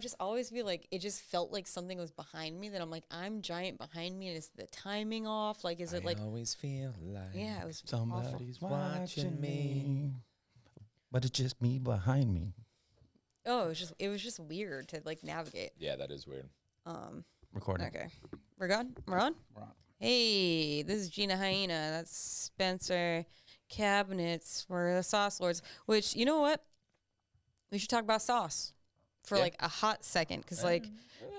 just always feel like it just felt like something was behind me that I'm like, I'm giant behind me, and is the timing off? Like, is it like? I always feel like Yeah, it was Somebody's awful. watching me, but it's just me behind me. Oh, it was just weird to like navigate. Yeah, that is weird. Recording. Okay, we're gone. We're on. Hey, this is Gina, Hyena. That's Spencer. Cabinets. We're the sauce lords. Which, you know what? We should talk about sauce for like a hot second, because like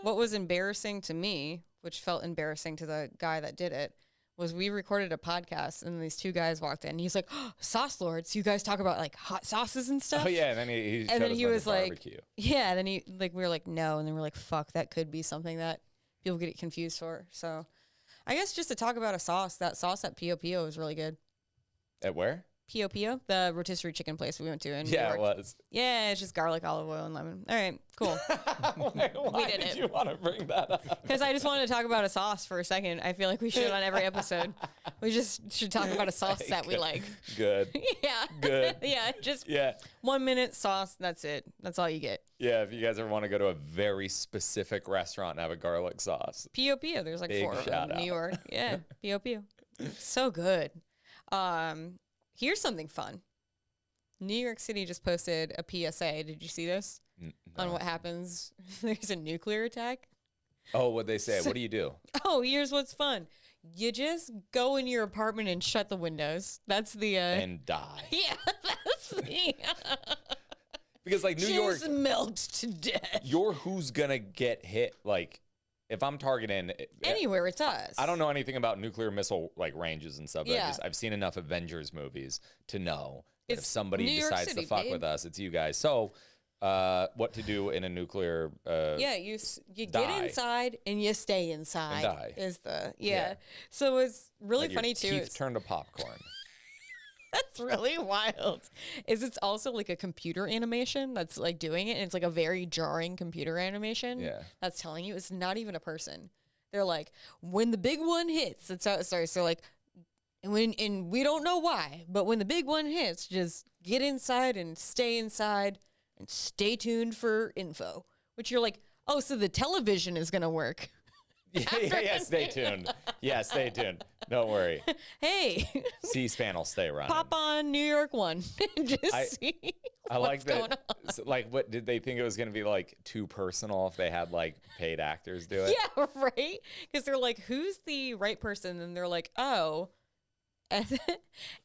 what was embarrassing to me, which felt embarrassing to the guy that did it, was we recorded a podcast and these two guys walked in. And he's like, oh, sauce lords, you guys talk about like hot sauces and stuff? Oh yeah, and then he was like, barbecue. yeah, and then we were like, no, and then we're like, fuck, that could be something that people get confused for. So I guess just to talk about a sauce, that sauce at Pio Pio was really good. At where? Pio Pio, the rotisserie chicken place we went to in New Yeah, York. it was. Yeah, it's just garlic, olive oil, and lemon. All right, cool. Why did you want to bring that up? Because I just wanted to talk about a sauce for a second. I feel like we should on every episode. We just should talk about a sauce that we like. Good. Yeah. Good. Yeah, just 1 minute sauce. That's it. That's all you get. Yeah, if you guys ever want to go to a very specific restaurant and have a garlic sauce. Pio Pio. There's like Big 4 of shout them in New out. York. Yeah, Pio Pio. It's so good. Here's something fun. New York City just posted a PSA. Did you see this? No. On what happens if there's a nuclear attack? Oh, what'd they say? What do you do? Oh, here's what's fun. You just go in your apartment and shut the windows. That's the... And die. Yeah, that's the... Because like New York... Just melt to death. You're who's gonna get hit. Like, if I'm targeting... Anywhere, it's us. I don't know anything about nuclear missile like ranges and stuff. But Yeah. I've seen enough Avengers movies to know that if It's somebody New York decides City, to fuck babe. with us, it's you guys. So, what to do in a nuclear? Yeah, you die. get inside and you stay inside. And die. Is the Yeah. So it's really Like funny your too. Teeth It's- turn to popcorn. That's really wild. It's also like a computer animation that's like doing it, and it's like a very jarring computer animation. Yeah. That's telling you it's not even a person. They're like, when the big one hits, it's how it starts. So like, and we don't know why, but when the big one hits, just get inside and stay tuned for info. Which you're like, oh, so the television is gonna work. yeah. Stay tuned. Yeah, stay tuned. Don't worry. Hey, C-SPAN will stay running. pop on New York 1 and just see I like what's going that. on. So, like, what did they think it was going to be like too personal if they had like paid actors do it? Yeah, right? Because they're like, who's the right person? And they're like, oh,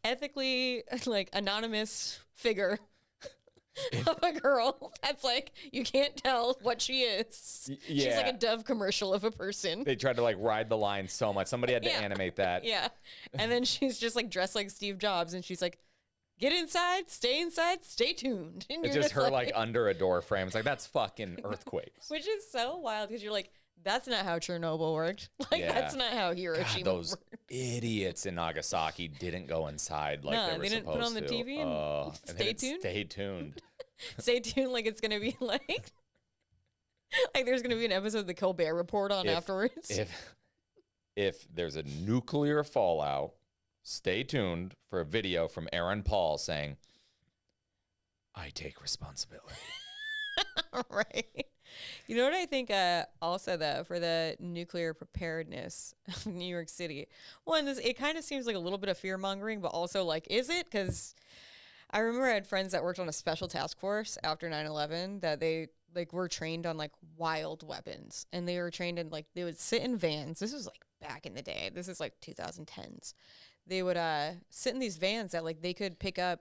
ethically, like, anonymous figure of a girl that's like, you can't tell what she is. She's yeah. like a Dove commercial of a person. They tried to like ride the line so much. Somebody had to Yeah. animate that. Yeah. And then she's just like dressed like Steve Jobs, and she's like, get inside, stay tuned. And It's you're just her like under a door frame. It's like, that's fucking earthquakes. which is so wild, because you're like, that's not how Chernobyl worked. Like, Yeah. that's not how Hiroshima Those worked. idiots in Nagasaki didn't go inside like No, they were they didn't put supposed on the to. TV and stay tuned? Stay tuned. Stay tuned, like it's gonna be like there's gonna be an episode of the Colbert Report on afterwards. If there's a nuclear fallout, stay tuned for a video from Aaron Paul saying, I take responsibility. Right. You know what I think also, though, for the nuclear preparedness of New York City? One, it kind of seems like a little bit of fear mongering, but also like, is it? Because I remember I had friends that worked on a special task force after 9/11 that they like were trained on like wild weapons, and they were trained in like, they would sit in vans. This was like back in the day. This is like 2010s. They would sit in these vans that like they could pick up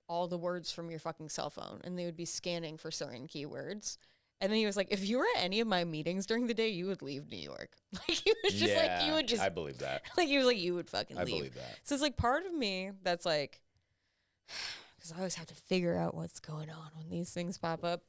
all the words from your fucking cell phone, and they would be scanning for certain keywords. And then he was like, if you were at any of my meetings during the day, you would leave New York. Like, he was just like, you would just, I believe that. like, he was like, you would fucking leave. I believe that. So it's like part of me that's like, because I always have to figure out what's going on when these things pop up.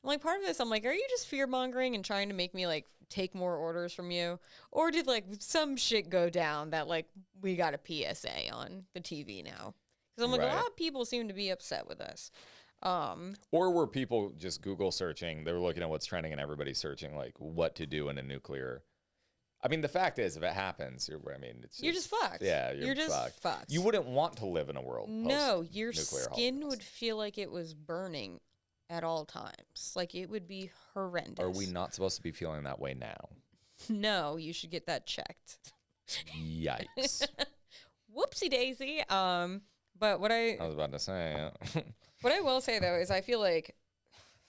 I'm like, part of this, I'm like, are you just fear mongering and trying to make me like take more orders from you? Or did like some shit go down that like we got a PSA on the TV now? Because I'm like, Right. a lot of people seem to be upset with us. Or were people just Google searching? They were looking at what's trending and everybody's searching like what to do in a nuclear. I mean, the fact is, if it happens, You're just fucked. Yeah, you're just fucked. You wouldn't want to live in a world. No, your post-nuclear skin holocaust. would feel like it was burning at all times. Like, it would be horrendous. Are we not supposed to be feeling that way now? No, you should get that checked. Yikes. Whoopsie daisy. But I was about to say. what I will say though is I feel like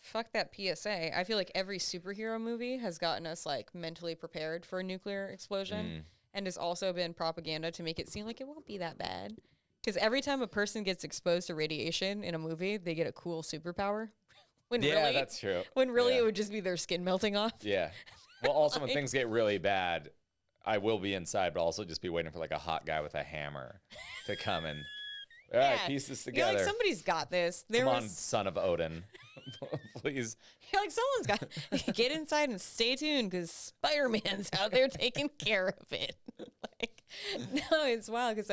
fuck that PSA. I feel like every superhero movie has gotten us like mentally prepared for a nuclear explosion and has also been propaganda to make it seem like it won't be that bad. Because every time a person gets exposed to radiation in a movie, they get a cool superpower. When Yeah, really, that's true. When really Yeah. it would just be their skin melting off. Yeah. Well, also when things get really bad, I will be inside, but also just be waiting for like a hot guy with a hammer to come and all right, piece this You're together. like, somebody's got this. Come on, son of Odin. Please. You're like, someone's got get inside and stay tuned because Spider-Man's out there taking care of it. Like, no, it's wild because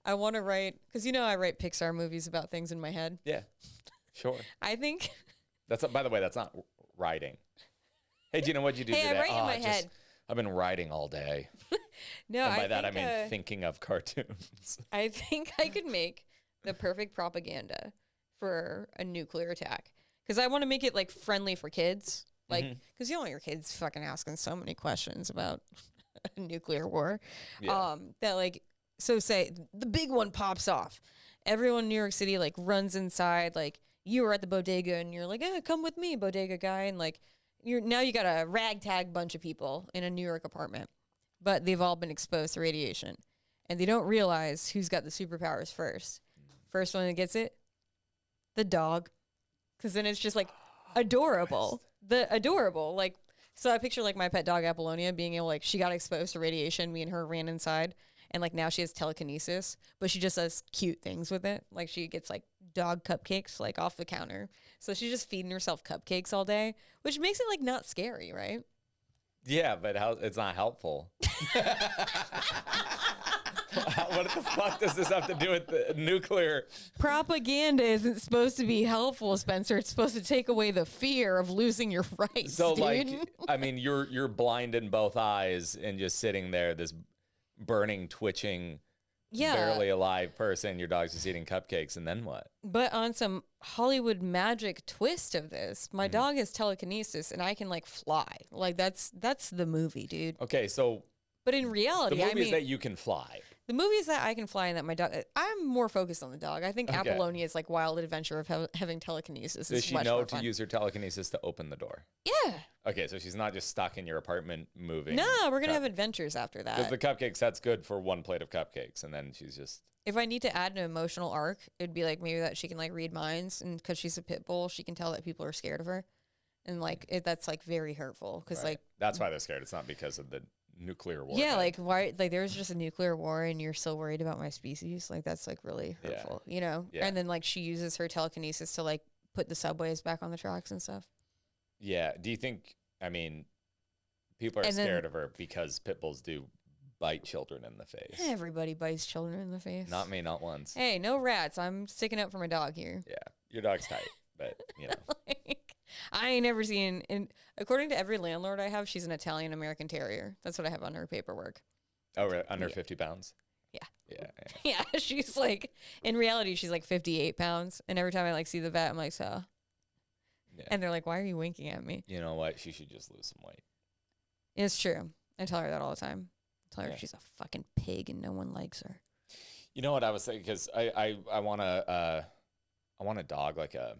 I want to write, because I write Pixar movies about things in my head. Yeah. Sure. I think. By the way, that's not writing. Hey, Gina, what'd you do today? I write in my head. I've been writing all day. No, And by that, I mean thinking of cartoons. I think I could make the perfect propaganda for a nuclear attack because I want to make it like friendly for kids. Like, because you don't want your kids fucking asking so many questions about a nuclear war. Yeah. That like, so say the big one pops off. Everyone in New York City like runs inside. Like, you were at the bodega and you're like, come with me, bodega guy. And like, you got a ragtag bunch of people in a New York apartment, but they've all been exposed to radiation and they don't realize who's got the superpowers first. First one that gets it, the dog. Cause then it's just like adorable. Like, so I picture like my pet dog Apollonia being able, like, she got exposed to radiation. Me and her ran inside and like now she has telekinesis, but she just does cute things with it. Like she gets like dog cupcakes like off the counter. So she's just feeding herself cupcakes all day, which makes it like not scary, right? Yeah, but it's not helpful. What the fuck does this have to do with the nuclear? Propaganda isn't supposed to be helpful, Spencer. It's supposed to take away the fear of losing your rights. So dude. like, I mean, you're blind in both eyes and just sitting there, this burning, twitching, barely alive person. Your dog's just eating cupcakes, and then what? But on some Hollywood magic twist of this, my dog has telekinesis and I can like fly. Like that's the movie, dude. Okay, so But in reality, the movie I mean, is that you can fly. the movie is that I can fly and that my dog. I'm more focused on the dog. I think Okay. Apollonia's like wild adventure of having telekinesis. Does is she much know more to fun. use her telekinesis to open the door? Yeah. Okay, so she's not just stuck in your apartment moving. No, we're gonna have adventures after Because that. the cupcakes, that's good for one plate of cupcakes, and then she's just. If I need to add an emotional arc, it'd be like maybe that she can like read minds, and because she's a pit bull, she can tell that people are scared of her, and like that's like very hurtful. Because Right. like That's why they're scared. It's not because of the nuclear war. yeah, like why like there's just a nuclear war and you're still worried about my species? Like that's like really Yeah. hurtful, you know? Yeah. And then like she uses her telekinesis to like put the subways back on the tracks and stuff. Yeah. Do you think, I mean, people are And then- scared of her because pit bulls do bite children in the face? Everybody bites children in the face. Not me, not once. Hey, no rats. I'm sticking up for my dog here. Yeah. Your dog's tight, but, you know. Like, I ain't never seen, and according to every landlord I have, she's an Italian American Terrier. That's what I have on her paperwork. Oh, really? Under 50 pounds? Yeah. Yeah. Yeah, she's like, in reality, she's like 58 pounds. And every time I like see the vet, I'm like, so. Yeah. And they're like, why are you winking at me? You know what? She should just lose some weight. It's true. I tell her that all the time. I tell her Yeah. she's a fucking pig and no one likes her. You know what I was saying? Because I want a dog like a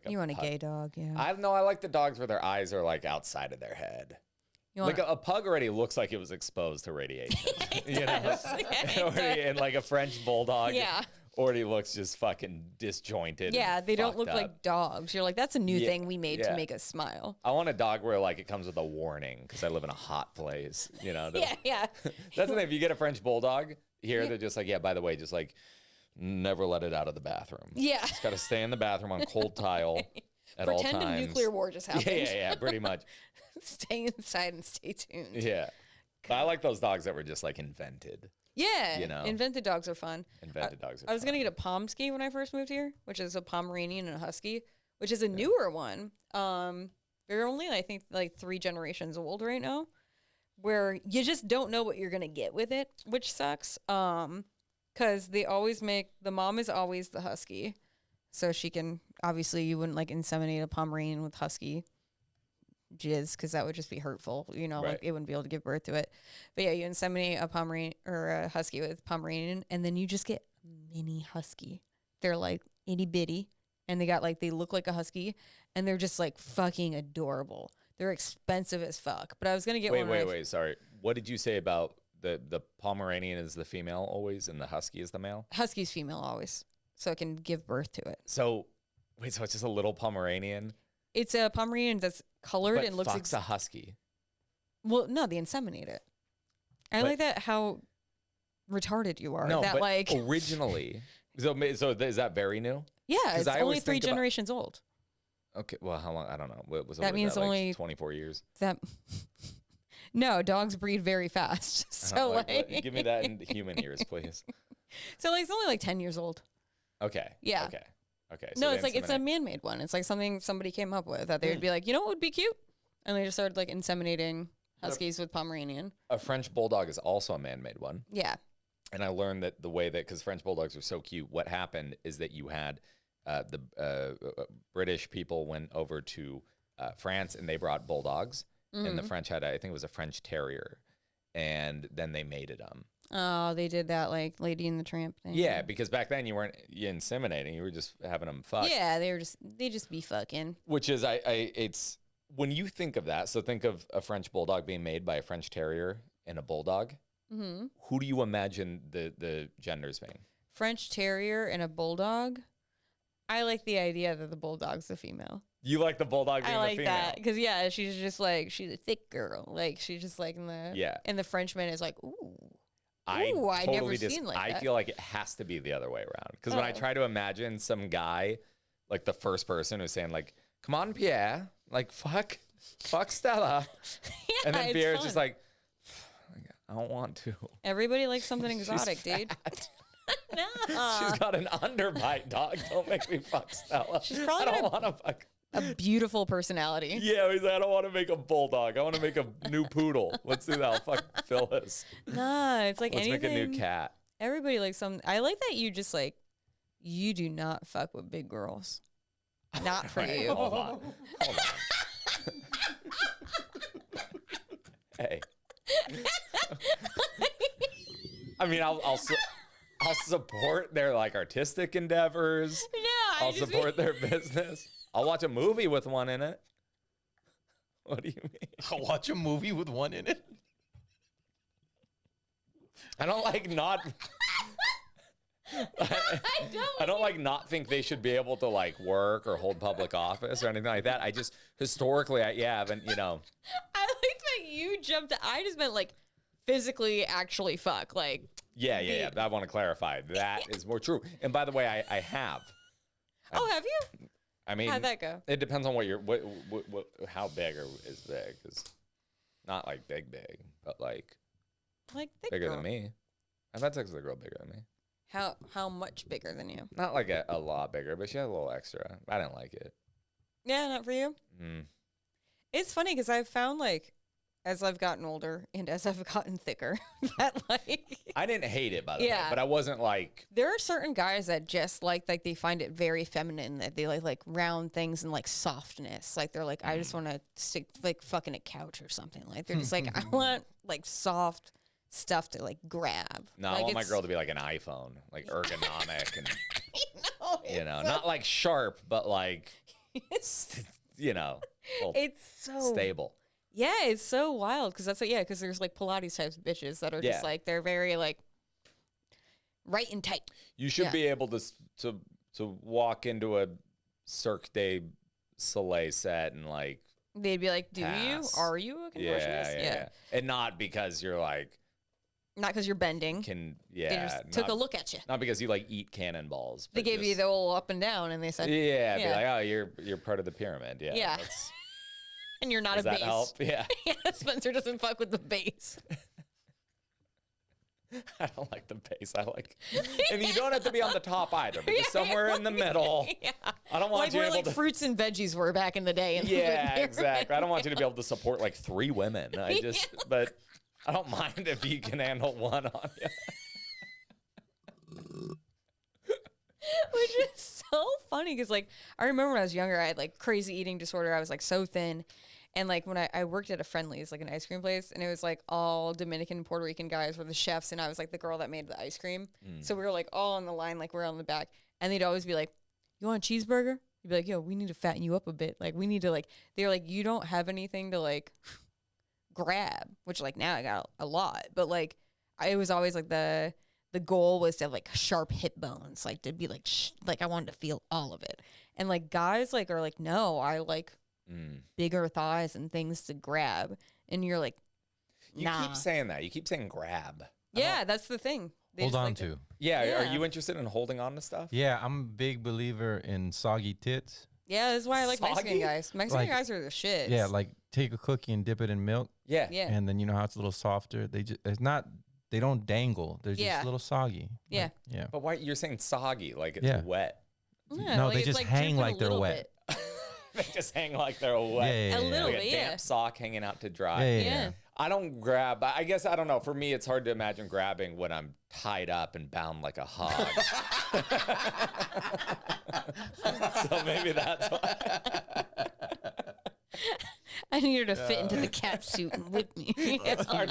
You want a pug. gay dog, yeah. I don't know. I like the dogs where their eyes are like outside of their head. You Like want a pug already looks like it was exposed to radiation. You know? does. Yeah, it And like a French bulldog yeah. already looks just fucking disjointed. Yeah, and they don't fucked look up. like dogs. You're like, that's a new Yeah, thing we made yeah. to make us smile. I want a dog where like it comes with a warning because I live in a hot place. You know? Yeah, yeah. That's the thing. If you get a French bulldog here, they're just like, yeah, by the way, just like never let it out of the bathroom. Yeah. It's got to stay in the bathroom on cold tile at all Pretend times. a nuclear war just happened. Yeah, pretty much. Stay inside and stay tuned. Yeah. But I like those dogs that were just like invented. Yeah. You know. Invented dogs are fun. Invented dogs are I was fun. going to get a Pomsky when I first moved here, which is a Pomeranian and a Husky, which is a newer one. They're only, I think, like 3 generations old right now, where you just don't know what you're going to get with it, which sucks. Because they always make, the mom is always the Husky. So she can, obviously you wouldn't like inseminate a Pomeranian with husky jizz because that would just be hurtful, you know, Right. like it wouldn't be able to give birth to it. But yeah, you inseminate a Pomeranian or a husky with Pomeranian, and then you just get mini husky. They're like itty bitty, and they look like a husky, and they're just like fucking adorable. They're expensive as fuck. But I was gonna get one. Wait. Sorry. What did you say about the Pomeranian is the female always, and the husky is the male? Husky's female always, so it can give birth to it. So wait, so it's just a little Pomeranian? It's a Pomeranian that's colored But and looks fucks a husky. well, no, they inseminate it. I But- like that how retarded you are. No, that but like originally. So is that very new? yeah, 'cause it's I only always 3 think about- generations old. Okay. Well, how long? I don't know. What was That means like only- 24 years. That no, dogs breed very fast. So Like, like, give me that in human years, please. so like it's only like 10 years old. Okay. Yeah. Okay. No, they it's like it's a inseminate. man-made one. It's like something somebody came up with that they would be like, you know what would be cute, and they just started like inseminating huskies with Pomeranian. A French bulldog is also a man-made one. Yeah. And I learned that the way that, because French bulldogs are so cute, what happened is that you had the British people went over to France and they brought bulldogs, and the French had, I think it was a French terrier, and then they mated them. Oh, they did that like Lady and the Tramp thing. Yeah, because back then you weren't inseminating, you were just having them fuck. Yeah, they just be fucking. Which is, it's, when you think of that, so think of a French bulldog being made by a French terrier and a bulldog. Mm-hmm. Who do you imagine the genders being? French Terrier and a Bulldog. I like the idea that the Bulldog's the female. You like the bulldog being I like the female? that because yeah, she's just like she's a thick girl. Like she's just like in the Yeah. And the Frenchman is like ooh. I Ooh, I never totally seen like I that. feel like it has to be the other way around. Because when I Oh. try to imagine some guy, like the first person who's saying like, "Come on, Pierre," like fuck Stella, Yeah, and then it's Pierre's fun. just like, "I don't want to." Everybody likes something She's exotic, dude. fat. No. She's got an underbite, dog. Don't make me fuck Stella. She's probably I don't gonna- want to fuck. A beautiful personality. Yeah, he's like, I don't want to make a bulldog. I want to make a new poodle. Let's do that. I'll fuck Phyllis. Nah, it's like Let's anything. make a new cat. Everybody likes some. I like that you just like, you do not fuck with big girls. Not for Right, you. Hold on. Hey. I mean, I'll support their like artistic endeavors. No, I'll support their business. I'll watch a movie with one in it. What do you mean? I'll watch a movie with one in it. I don't like not. I don't like not think they should be able to like work or hold public office or anything like that. I just historically, I haven't, you know. I like that you jumped. I just meant like physically, actually fuck. Like, Yeah. I want to clarify that is more true. And by the way, I have. oh, have you? I mean, How'd that go? it depends on what how big is big. Is not like big, but like Like thick bigger girl. than me. I've had sex with a girl bigger than me. How much bigger than you? Not like a lot bigger, but she had a little extra. I didn't like it. Yeah, not for you. Mm. It's funny because I've found like, as I've gotten older and as I've gotten thicker, that like I didn't hate it, by the way, Yeah. but I wasn't like. there are certain guys that just like they find it very feminine, that they like round things and like softness. Like they're like, I just want to stick like fucking a couch or something. Like they're just like, I want like soft stuff to like grab. No, like, I want my it's- girl to be like an iPhone, like ergonomic and No, you know, it's not like sharp, but like it's, you know, well, it's so stable. Yeah, it's so wild because that's what, yeah, because there's like Pilates types of bitches that are Yeah. just like they're very like right and tight. You should Yeah. be able to walk into a Cirque du Soleil set and like They'd be like, "Do Pass. you? Are you a contortionist?" yeah, and not because you're like Not because you're bending. yeah, They just took a not, look at you. not because you like eat cannonballs. They but gave you just- the old up and down, and they said, yeah, be Yeah. like, oh, you're part of the pyramid. Yeah, Yeah. that's- "And you're not does a that base." help? Yeah, Yeah, Spencer doesn't fuck with the base. I don't like the base. I like, and you don't have to be on the top either, but just somewhere in the middle. Yeah, I don't want like you where able like to. fruits and veggies were back in the day. In the Yeah, pyramid. exactly. I don't want you to be able to support like 3 women. I just, but I don't mind if you can handle one on you. Which is so funny because, like, I remember when I was younger, I had like crazy eating disorder. I was like so thin. And like when I worked at a Friendly's, like an ice cream place, and it was like all Dominican and Puerto Rican guys were the chefs, and I was like the girl that made the ice cream. So we were like all on the line, like we're on the back, and they'd always be like, "You want a cheeseburger?" You'd be like, "Yo, we need to fatten you up a bit. Like we need to like." They're like, "You don't have anything to like grab," which like now I got a lot, but like it was always like the goal was to have like sharp hip bones, like to be like like I wanted to feel all of it, and like guys like are like, "No, I like." Bigger thighs and things to grab, and you're like, nah. You keep saying that. You keep saying grab. Yeah, that's the thing. They Hold just on like to. Yeah, are you interested in holding on to stuff? Yeah, I'm a big believer in soggy tits. Yeah, that's why I like Mexican Soggy? guys. Mexican Like- guys are the shit. Yeah, like take a cookie and dip it in milk, Yeah. Yeah. and then you know how it's a little softer. They don't dangle. They're just Yeah. a little soggy. Yeah. Like, yeah. But why you're saying soggy like it's Yeah. wet? Yeah, No, like, they it's, just like, hang dripping a like they're little wet. bit. They just hang like they're wet. Yeah, A little Like bit, a yeah. damp sock hanging out to dry. Yeah. I don't grab. I guess I don't know. For me, it's hard to imagine grabbing when I'm tied up and bound like a hog. So maybe that's why. I need her to fit into the cat suit and whip me. It's hard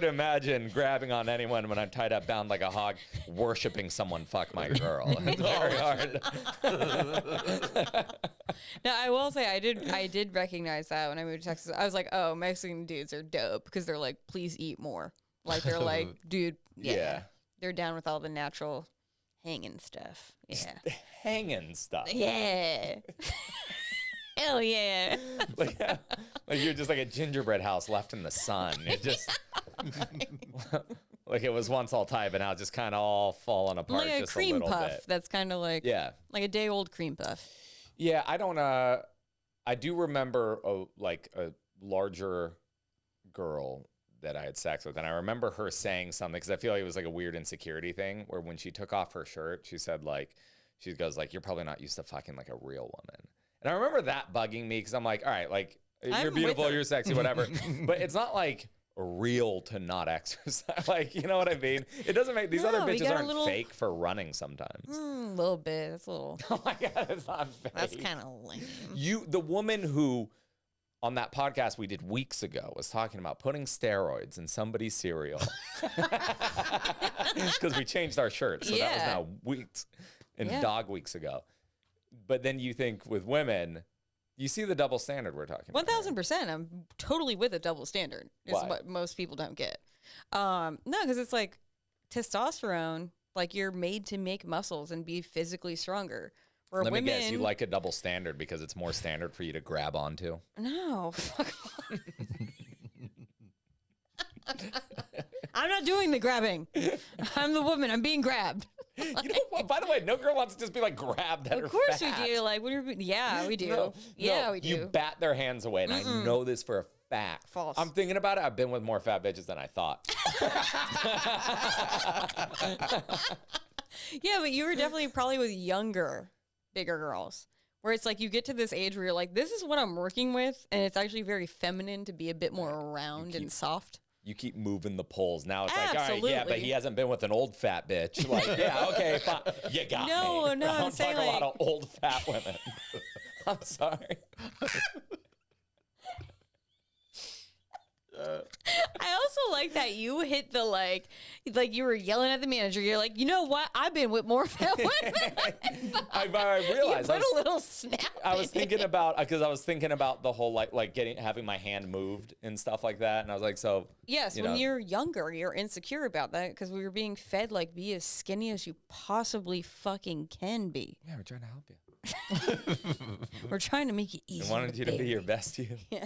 to imagine grabbing on anyone when I'm tied up, bound like a hog, worshiping someone. Fuck my girl. It's very hard. Now I will say I did recognize that when I moved to Texas. I was like, oh, Mexican dudes are dope because they're like, please eat more. Like they're like, dude, yeah. They're down with all the natural hanging stuff. Yeah. Hanging stuff. Yeah. Hell yeah. Like you're just like a gingerbread house left in the sun. It just like it was once all tight, but now it's just kind of all falling apart. Like a just cream a little puff. bit. That's kind of like like a day old cream puff. Yeah, I don't. I do remember a larger girl that I had sex with, and I remember her saying something because I feel like it was like a weird insecurity thing where when she took off her shirt, she said she goes like, "You're probably not used to fucking like a real woman." And I remember that bugging me because I'm like, all right, like you're beautiful, you're sexy, whatever, but it's not like real to not exercise. Like, you know what I mean? It doesn't make these other bitches aren't fake for running sometimes. A little bit. That's a little. Oh my god, it's not fake. That's kind of lame. The woman who on that podcast we did weeks ago was talking about putting steroids in somebody's cereal because we changed our shirts, so that was now weeks and dog weeks ago. But then you think with women, you see the double standard we're talking about. 1000%. I'm totally with a double standard. Is Why? what most people don't get. No, because it's like testosterone. Like you're made to make muscles and be physically stronger. Where Let women, me guess, you like a double standard because it's more standard for you to grab onto. No, fuck off. I'm not doing the grabbing. I'm the woman. I'm being grabbed. You know what? By the way, no girl wants to just be like grabbed at her Of course fat. we do. Like when you're, we do. No, We do. You bat their hands away, and I know this for a fact. False. I'm thinking about it. I've been with more fat bitches than I thought. Yeah, but you were definitely probably with younger, bigger girls. Where it's like you get to this age where you're like, this is what I'm working with, and it's actually very feminine to be a bit more round and soft. You keep moving the poles. Now it's like, all right, yeah, Absolutely. but he hasn't been with an old fat bitch. Like, yeah, okay, fine. You got me. No, I I'm don't saying fuck a lot like- of old fat women. I'm sorry. I also like that you hit the like you were yelling at the manager. You're like, you know what? I've been with more fat women. I You realized. put a little snap. I was in it. thinking about because I was thinking about the whole like having my hand moved and stuff like that, and I was like, so Yes, you when know. you're younger, you're insecure about that because we were being fed like be as skinny as you possibly fucking can be. Yeah, we're trying to help you. We're trying to make it easy. I wanted you to be your best you. Yeah,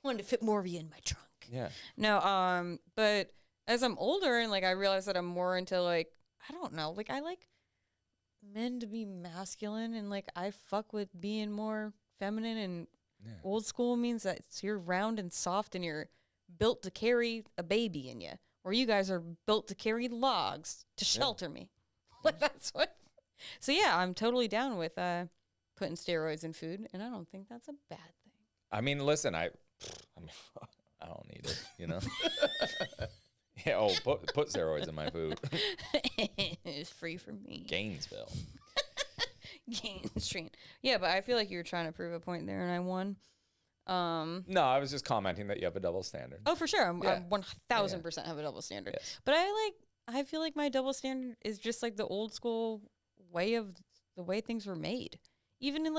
wanted to fit more of you in my trunk. Yeah. No, but as I'm older and like I realize that I'm more into like I don't know, like I like men to be masculine and like I fuck with being more feminine and old school means that you're round and soft and you're built to carry a baby in you, where you guys are built to carry logs to shelter me. Like that's what. So yeah, I'm totally down with putting steroids in food, and I don't think that's a bad thing. I mean, listen, I don't need it, you know. Yeah. Oh, put steroids in my food. It's free for me. Gainesville. Gainesville. Yeah, but I feel like you were trying to prove a point there, and I won. No, I was just commenting that you have a double standard. Oh, for sure. Yeah. I'm 1000% have a double standard. Yes. But I feel like my double standard is just like the old school way of the way things were made. Even in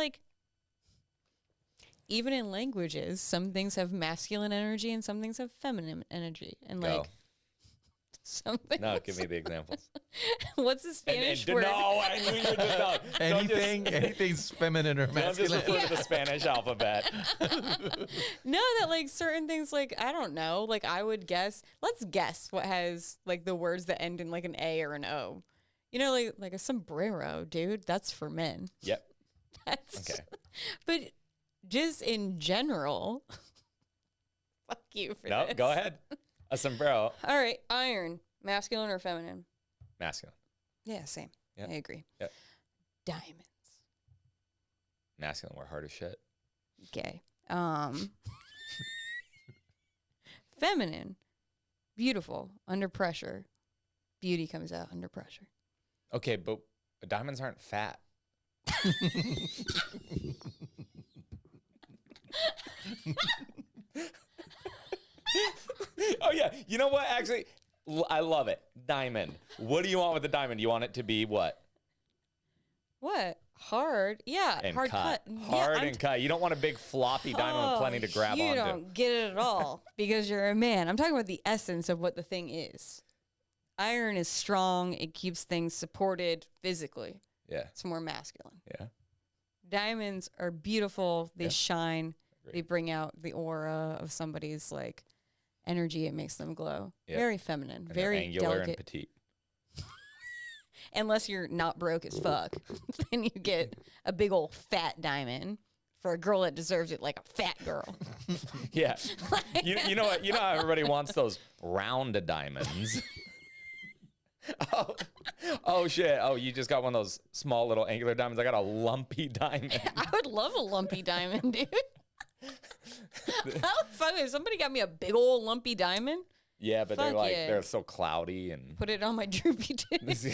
languages, some things have masculine energy and some things have feminine energy. And Go. like some things. No, give me the examples. What's the Spanish word? No, I knew you were just not. Anything's feminine or Don't just masculine. refer to the Spanish alphabet. No, that like certain things, like, I don't know, like I would guess, let's guess what has like the words that end in like an A or an O. You know, like a sombrero, dude, that's for men. Yep. That's Okay. But just in general, fuck you for No, this. go ahead. A sombrero. All right, iron, masculine or feminine? Masculine. Yeah, same. Yep. I agree. Yep. Diamonds. Masculine, we're hard as shit. Okay. Feminine, beautiful, under pressure. Beauty comes out under pressure. Okay, but diamonds aren't fat. Oh, yeah. You know what? Actually, I love it. Diamond. What do you want with the diamond? You want it to be what? What? Hard? Yeah, And hard cut. cut. Hard yeah, and cut. You don't want a big floppy diamond with plenty to grab you onto. don't get it at all because you're a man. I'm talking about the essence of what the thing is. Iron is strong. It keeps things supported physically. Yeah. It's more masculine. Yeah. Diamonds are beautiful. They Yeah. shine. Agreed. They bring out the aura of somebody's like energy. It makes them glow. Yeah. Very feminine. And they're Very angular delicate. and petite. Unless you're not broke as fuck, then you get a big old fat diamond for a girl that deserves it, like a fat girl. Yeah. You know what? You know how everybody wants those round diamonds. Oh shit. Oh, you just got one of those small little angular diamonds. I got a lumpy diamond. I would love a lumpy diamond, dude. How fuck if somebody got me a big old lumpy diamond? Yeah, but they're Fuck like yeah. they're so cloudy and Put it on my droopy tits.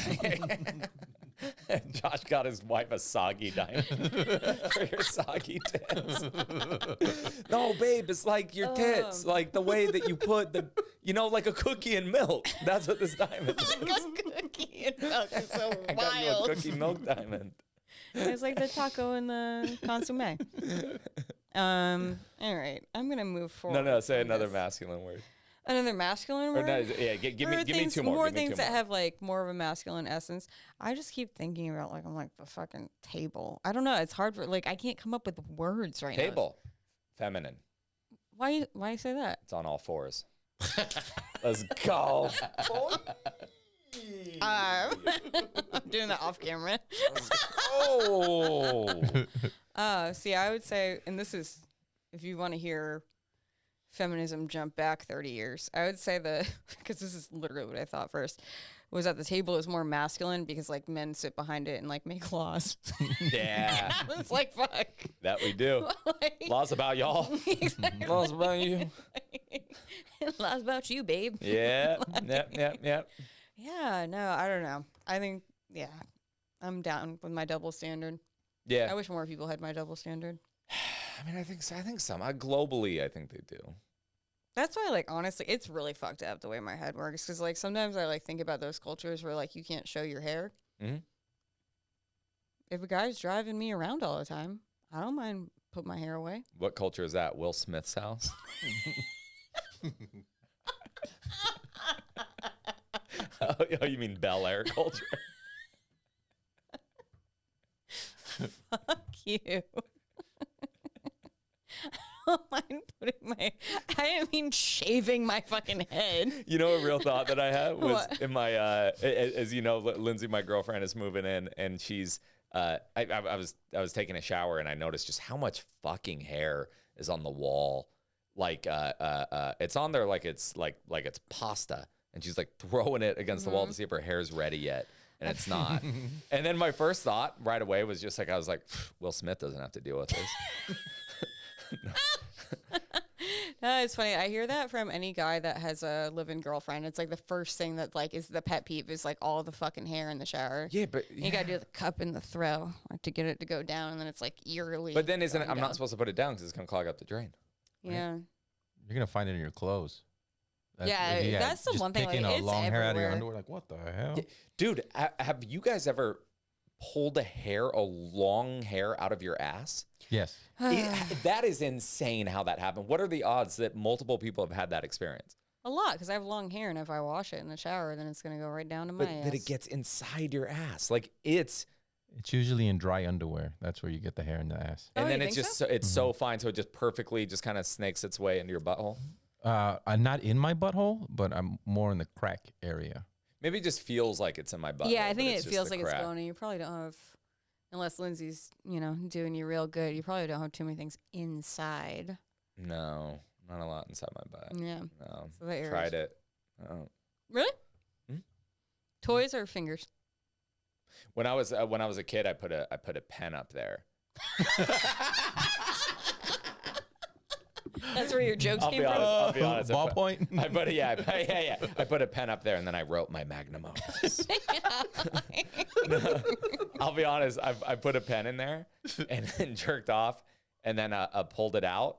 Josh got his wife a soggy diamond for your soggy tits. No, babe, it's like your tits, like the way that you put the, like a cookie in milk. That's what this diamond is. Cookie and milk is so I got you a wild. cookie milk diamond. It's like the taco and the consomme. All right, I'm gonna move forward. No, say from another this. masculine word. Another masculine Or word? no, yeah, give me things, two more. More Give me things two that more. have like more of a masculine essence. I just keep thinking about I'm like the fucking table. I don't know. It's hard for I can't come up with words right now. Table. Feminine. Why you say that? It's on all fours. Let's go. I'm doing that off camera. Oh. See, I would say, and this is if you want to hear feminism jump back 30 years, I would say because this is literally what I thought first, was that the table is more masculine because men sit behind it and make laws. Yeah. It's like, fuck. That we do. Laws about y'all. Exactly. Laws about you. Laws about you, babe. Yeah. Yep. Yeah, no, I don't know. I think, yeah, I'm down with my double standard. Yeah. I wish more people had my double standard. I mean, I think some. Globally, I think they do. That's why, honestly, it's really fucked up the way my head works. Because, sometimes I, think about those cultures where, you can't show your hair. Mm-hmm. If a guy's driving me around all the time, I don't mind put my hair away. What culture is that? Will Smith's house? Oh, you mean Bel Air culture? Fuck you. I don't mind I didn't mean shaving my fucking head. You know, a real thought that I had was What? in my, as you know, Lindsay, my girlfriend, is moving in, and she's, I was taking a shower, and I noticed just how much fucking hair is on the wall. It's on there like it's pasta, and she's throwing it against the wall to see if her hair's ready yet, and it's not. And then my first thought right away was just Will Smith doesn't have to deal with this. It's funny. I hear that from any guy that has a live-in girlfriend. It's like the first thing that like is the pet peeve is like all the fucking hair in the shower. Yeah, but You gotta do the cup and the throw to get it to go down, and then it's like eerily. But then isn't it? going I'm down. not supposed to put it down because it's gonna clog up the drain. Yeah. You're gonna find it in your clothes. Yeah, that's the just one thing, Picking like, a it's long hair out of your everywhere. underwear, like what the hell? Dude, have you guys ever pulled a long hair out of your ass? Yes. That is insane how that happened. What are the odds that multiple people have had that experience? A lot, because I have long hair, and if I wash it in the shower, then it's gonna go right down to my But ass. that it gets inside your ass. Like it's usually in dry underwear. That's where you get the hair in the ass. Oh, and then you it's think just it's so fine, so it just perfectly just kind of snakes its way into your butthole. I'm not in my butthole, but I'm more in the crack area. Maybe it just feels like it's in my butthole. Yeah, I but think it's it just feels the like crack. it's going in. You probably don't have, unless Lindsay's, doing you real good. You probably don't have too many things inside. No, not a lot inside my butt. Yeah. No, So that tried it. Oh. Really? Hmm? Toys or fingers? When I was a kid, I put a pen up there. That's where your jokes came from. I'll be honest. Ballpoint. I put a pen up there and then I wrote my magnum opus. I'll be honest. I put a pen in there and then jerked off and then I pulled it out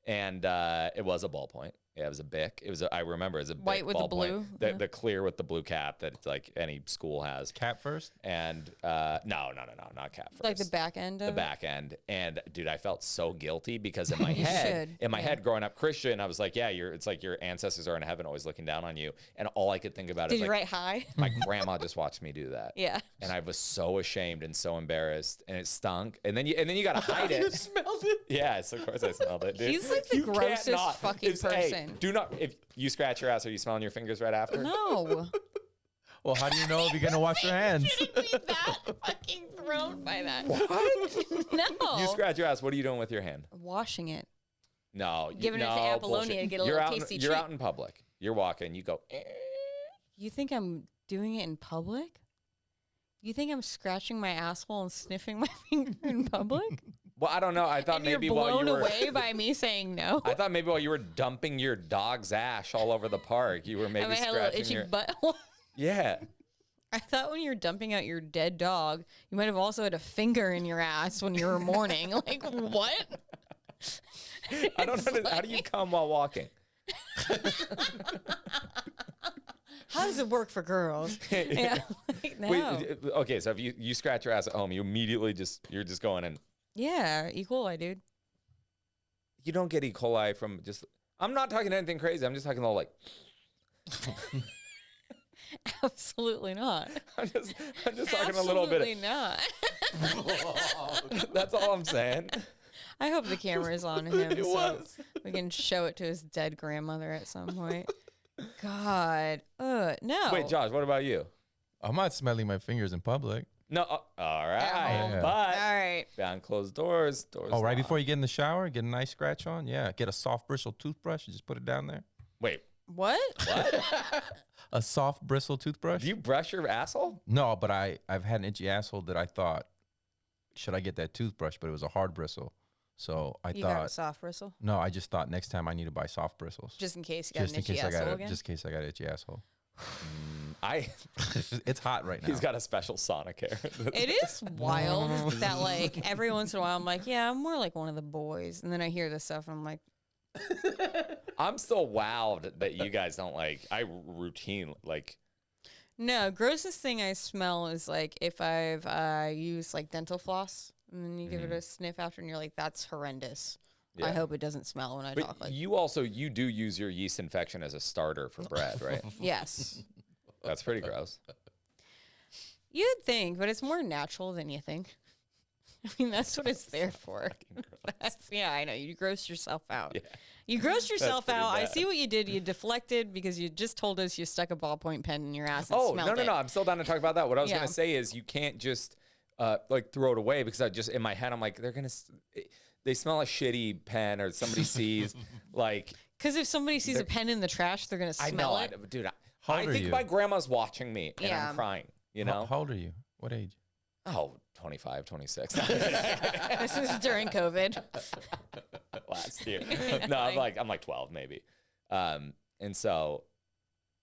and it was a ballpoint. Yeah, it was a Bic. I remember it was a White Bic with the ballpoint. blue? The clear with the blue cap that like any school has. Cap first. And no, not cap first. Like the back end of The it? back end. And dude, I felt so guilty because in my You head, should, in my head growing up Christian, I was like, yeah, it's like your ancestors are in heaven always looking down on you. And all I could think about Did is you like write high? my grandma just watched me do that. Yeah. And I was so ashamed and so embarrassed and it stunk. And then you gotta hide it. smelled it. Yes, of course I smelled it, dude. He's like the You can't grossest not. fucking Hey, person. do not if you scratch your ass, are you smelling your fingers right after? No. Well, how do you know if you're gonna wash your hands? Shouldn't be that fucking thrown by that. What? No. You scratch your ass, what are you doing with your hand? Washing it. No, Giving it to no, Apollonia bullshit. to get a you're little out tasty You're treat. out in public. You're walking. You go. You think I'm doing it in public? You think I'm scratching my asshole and sniffing my finger in public? Well, I don't know. I thought And maybe you're while blown you were. away by me saying no? I thought maybe while you were dumping your dog's ash all over the park, you were I maybe might have a little scratching itchy your. butthole. Yeah. I thought when you were dumping out your dead dog, you might have also had a finger in your ass when you were mourning. Like, what? I don't know. How do you come while walking? How does it work for girls? Yeah. Like, no. Wait, okay, so if you scratch your ass at home, you immediately you're just going and Yeah, E. coli, dude. you don't get E. coli from just. I'm not talking anything crazy. I'm just talking all like. Absolutely not. I'm just talking a little Absolutely bit. not. That's all I'm saying. I hope the camera is on him so we can show it to his dead grandmother at some point. God. No. Wait, Josh, what about you? I'm not smelling my fingers in public. No. All right. home. Yeah. But All right. behind closed doors. Oh, right locked. before you get in the shower, get a nice scratch on. Yeah, get a soft bristle toothbrush and just put it down there. Wait, What? what? A soft bristle toothbrush? Do you brush your asshole? No, but I've had an itchy asshole that I thought, should I get that toothbrush? But it was a hard bristle. So I You got a thought, soft bristle? no, I just thought next time I need to buy soft bristles. Just in case you got an itchy I asshole got again? just in case I got an itchy asshole. It's hot right now. He's got a special Sonicare. It is wild that, like, every once in a while I'm like, yeah, I'm more like one of the boys. And then I hear this stuff and I'm like, I'm still wowed that you guys don't like. I routine like. no, grossest thing I smell is, like, if I've used, like, dental floss. And then you give it a sniff after and you're like, that's horrendous. I Yeah. hope it doesn't smell when I But talk like you do use your yeast infection as a starter for bread, right? yes. That's pretty gross. You'd think, but it's more natural than you think. I mean, that's what it's there for. Yeah, I know. You gross yourself out. Yeah. You gross yourself pretty out. I bad. see what you did. You deflected because you just told us you stuck a ballpoint pen in your ass and Oh smelled it. no! I'm still down to talk about that. What I was Yeah. gonna say is you can't just like throw it away because I just in my head I'm like they smell a shitty pen or somebody sees like Because if somebody sees a pen in the trash, they're going to I smell know it. dude. How I old are think you? my grandma's watching me and Yeah. I'm crying. You know, How old are you? What age? Oh, 25, 26. This is during COVID. Last year. No, I'm like 12 maybe. And so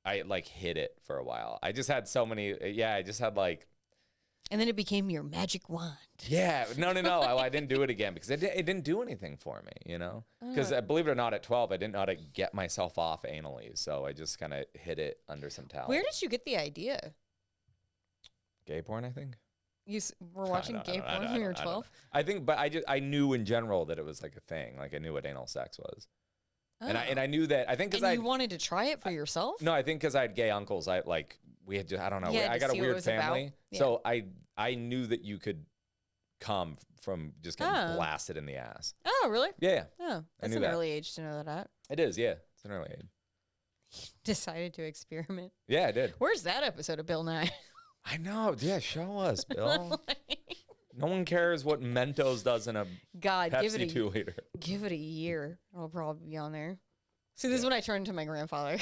I like hid it for a while. I just had so many. Yeah, I just had like. And then it became your magic wand. Yeah, no. I didn't do it again because it didn't do anything for me, you know. Because believe it or not, at 12, I didn't know how to get myself off anally, so I just kind of hid it under some towel. Where did you get the idea? Gay porn, I think. You were watching gay porn when you were 12? I think, but I knew in general that it was like a thing. Like I knew what anal sex was. Oh. And I knew that. I think because you wanted to try it for yourself? No, I think because I had gay uncles. I don't know. I got a weird family, yeah. So I knew that you could come from just getting blasted in the ass. Oh, really? Yeah. Oh, that's an early age to know that at. It is, yeah. It's an early age. Decided to experiment. Yeah, I did. Where's that episode of Bill Nye? I know. Yeah, show us, Bill. No one cares what Mentos does in a Pepsi 2 liter. Give it a year. It'll probably be on there. See, this is when I turned to my grandfather.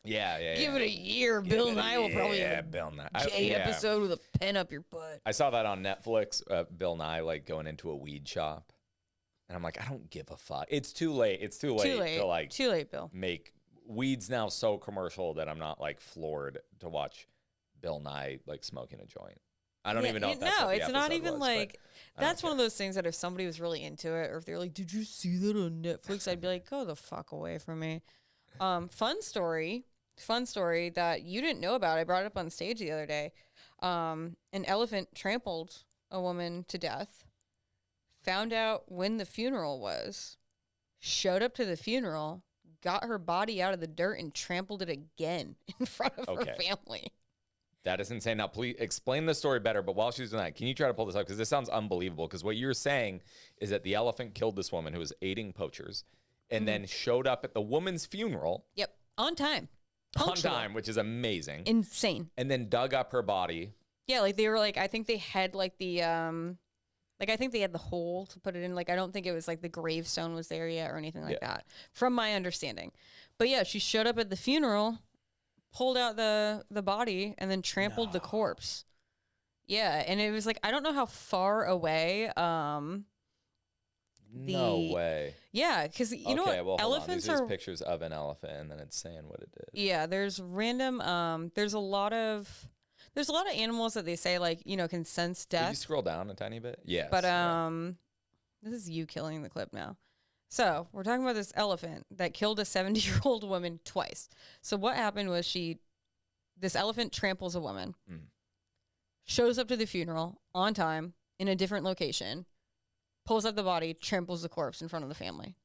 Yeah. Give it a year. Bill Nye will probably have a Bill Nye. gay episode with a pen up your butt. I saw that on Netflix, Bill Nye like going into a weed shop. And I'm like, I don't give a fuck. It's too late. It's too late to like too late, Bill. Make weed's now so commercial that I'm not like floored to watch Bill Nye like smoking a joint. I don't even know if that's what the it's not episode even was, like that's one of those things that if somebody was really into it or if they're like, did you see that on Netflix? I'd be like, go the fuck away from me. Fun story that you didn't know about. I brought it up on stage the other day. An elephant trampled a woman to death, found out when the funeral was, showed up to the funeral, got her body out of the dirt and trampled it again in front of her family. That is insane. Now, please explain the story better. But while she's doing that, can you try to pull this up? Because this sounds unbelievable. Because what you're saying is that the elephant killed this woman who was aiding poachers and then showed up at the woman's funeral. Yep. On time. Punctual. On time, which is amazing. Insane. And then dug up her body. Yeah, like they were like, I think they had like the, like I think they had the hole to put it in. Like I don't think it was like the gravestone was there yet or anything like that, from my understanding. But yeah, she showed up at the funeral, pulled out the body, and then trampled the corpse. Yeah, and it was like, I don't know how far away. No way. Yeah, because you know what? Well, elephants These are pictures of an elephant, and then it's saying what it did. Yeah, there's random. There's a lot of animals that they say like can sense death. Can you scroll down a tiny bit? Yes. But this is you killing the clip now. So we're talking about this elephant that killed a 70-year-old woman twice. So what happened was this elephant tramples a woman, shows up to the funeral on time in a different location, pulls up the body, tramples the corpse in front of the family,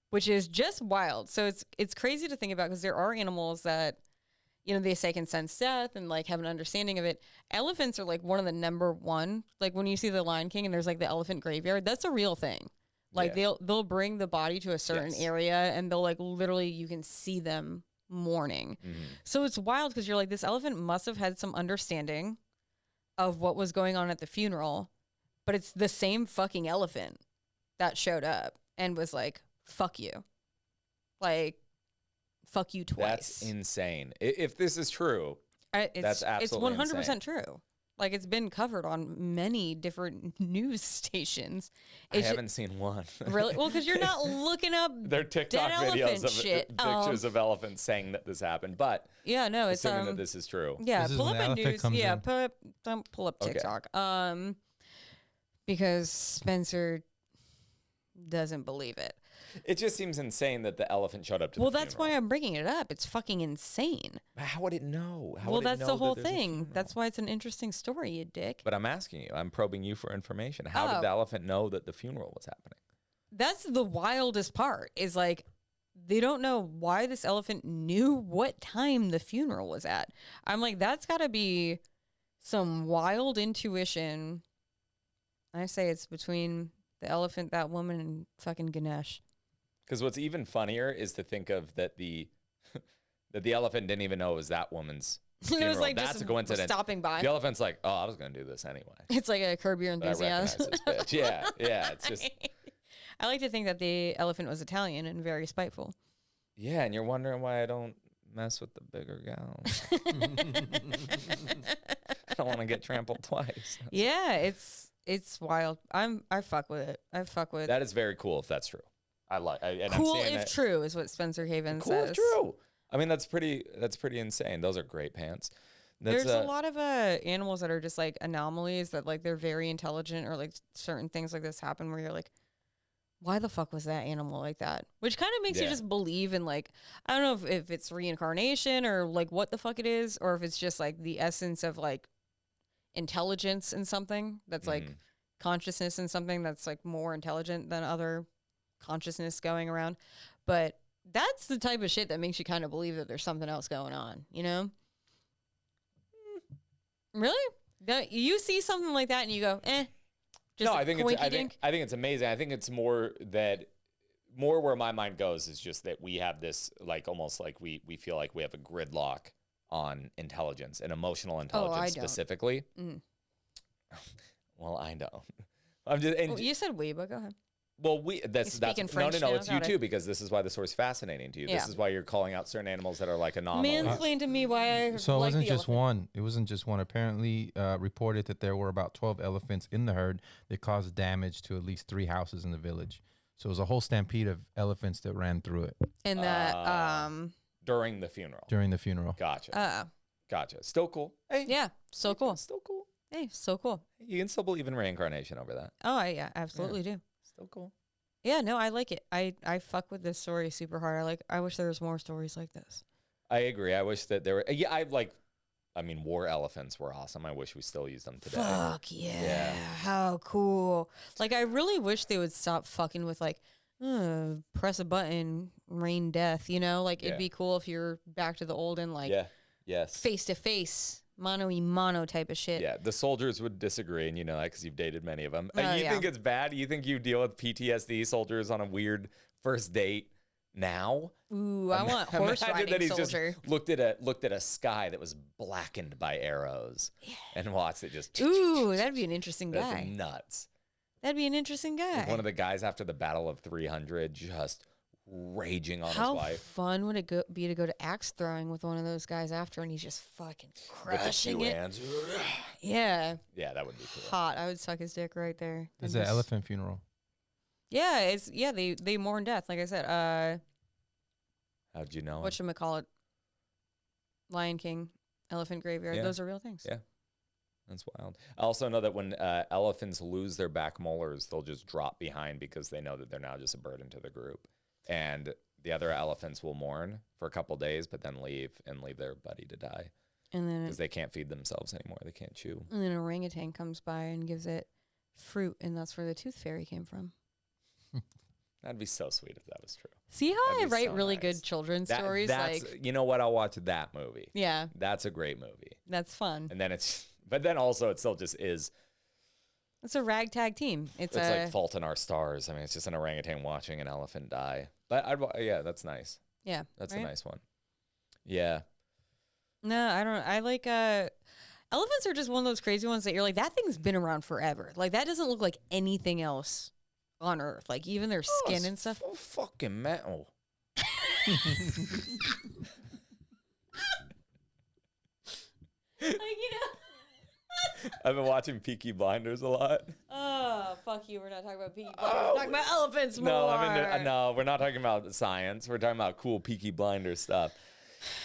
which is just wild. So it's crazy to think about because there are animals that, they say can sense death and like have an understanding of it. Elephants are like one of the number one, like when you see the Lion King and there's like the elephant graveyard, that's a real thing. Like they'll bring the body to a certain area and they'll like literally you can see them mourning. So it's wild because you're like, this elephant must have had some understanding of what was going on at the funeral, but it's the same fucking elephant that showed up and was like, fuck you. Like, fuck you twice. That's insane. If this is true, that's absolutely it's 100% insane. True. Like, it's been covered on many different news stations. I haven't seen one. Really? Well, because you're not looking up their TikTok videos of pictures of elephants saying that this happened. But yeah, no, it's assuming that this is true. Yeah, pull up a news. Yeah, don't pull up TikTok. Okay. Because Spencer doesn't believe it. It just seems insane that the elephant showed up to the funeral. That's why I'm bringing it up. It's fucking insane. How would it know? That's the whole thing. That's why it's an interesting story, you dick. But I'm asking you. I'm probing you for information. How did the elephant know that the funeral was happening? That's the wildest part, is like, they don't know why this elephant knew what time the funeral was at. I'm like, that's got to be some wild intuition. I say it's between the elephant, that woman, and fucking Ganesh. Because what's even funnier is to think of that the elephant didn't even know it was that woman's funeral. It was like that's a coincidence. Stopping by. The elephant's like, oh, I was going to do this anyway. It's like a Curb Your Enthusiasm. I recognize this bitch. Yeah. It's just. I like to think that the elephant was Italian and very spiteful. Yeah, and you're wondering why I don't mess with the bigger gals. I don't want to get trampled twice. Yeah, it's wild. I fuck with it. I fuck with That is very cool if that's true. And cool I'm seeing if true is what Spencer Cavins cool says. if true. I mean, that's pretty insane. Those are great pants. There's a lot of animals that are just like anomalies that like they're very intelligent or like certain things like this happen where you're like, why the fuck was that animal like that? Which kind of makes you just believe in like, I don't know if it's reincarnation or like what the fuck it is, or if it's just like the essence of like intelligence in something that's like consciousness in something that's like more intelligent than other consciousness going around. But that's the type of shit that makes you kind of believe that there's something else going on, you know? Really? You see something like that and you go, just no, I think it's amazing. I think it's more where my mind goes is just that we have this like almost like we feel like we have a gridlock on intelligence and emotional intelligence specifically. Well, I don't. I'm just. You said we, but go ahead. Well, that's French no. now? It's you too, because this is why the story's fascinating to you. Yeah. This is why you're calling out certain animals that are like anomalies. Mansplain to me why I So it like wasn't the just elephant. one. It wasn't just one. Apparently, reported that there were about 12 elephants in the herd that caused damage to at least 3 houses in the village. So it was a whole stampede of elephants that ran through it And that during the funeral. during the funeral. Gotcha. Gotcha. Still cool. Hey, yeah, so cool. Still cool. Hey, so cool. You can still believe in reincarnation over that. Oh, yeah, absolutely do. Still cool. Yeah, no, I like it. I fuck with this story super hard. I wish there was more stories like this. I agree. I wish that there were. Yeah, I mean, war elephants were awesome. I wish we still used them today. Fuck yeah. How cool. Like, I really wish they would stop fucking with, like, press a button, rain death, you know? Like, it'd be cool if you're back to the olden, like, face-to-face, mano-y-mano type of shit. Yeah, the soldiers would disagree, and you know that because you've dated many of them. You yeah. think it's bad? You think you deal with PTSD soldiers on a weird first date now? Ooh, I want horse Imagine riding that he soldier. just looked at a sky that was blackened by arrows and watched it just. Ooh, that'd be an interesting That's guy. nuts. That'd be an interesting guy. One of the guys after the Battle of 300 just raging on How his wife. fun would it be to go to axe throwing with one of those guys after, and he's just fucking With the crushing two it? hands. Yeah, Yeah, that would be cool. hot. I would suck his dick right there. It's And an just- elephant funeral. Yeah, they mourn death. Like I said, How'd you know? whatchamacallit, Lion King, Elephant Graveyard. Yeah. Those are real things. Yeah. That's wild. I also know that when elephants lose their back molars, they'll just drop behind because they know that they're now just a burden to the group. And the other elephants will mourn for a couple days, but then leave their buddy to die And then because they can't feed themselves anymore. They can't chew. an orangutan comes by and gives it fruit, and that's where the tooth fairy came from. That'd be so sweet if that was true. See how I That'd be write so really nice. good children's stories? That's, Like, you know what? I'll watch that movie. yeah, That's a great movie. that's fun. And then but then also it still just is. It's a ragtag team. It's like Fault in Our Stars. I mean, it's just an orangutan watching an elephant die. But yeah, that's nice. yeah, That's right? a nice one. Yeah. No, I don't. I like elephants are just one of those crazy ones that you're like, that thing's been around forever. Like, that doesn't look like anything else on Earth. Like, even their skin and stuff. Fucking metal. Like, you know. I've been watching Peaky Blinders a lot. Oh, fuck you. We're not talking about Peaky Blinders. We're talking about elephants more. No, we're not talking about science. We're talking about cool Peaky Blinders stuff.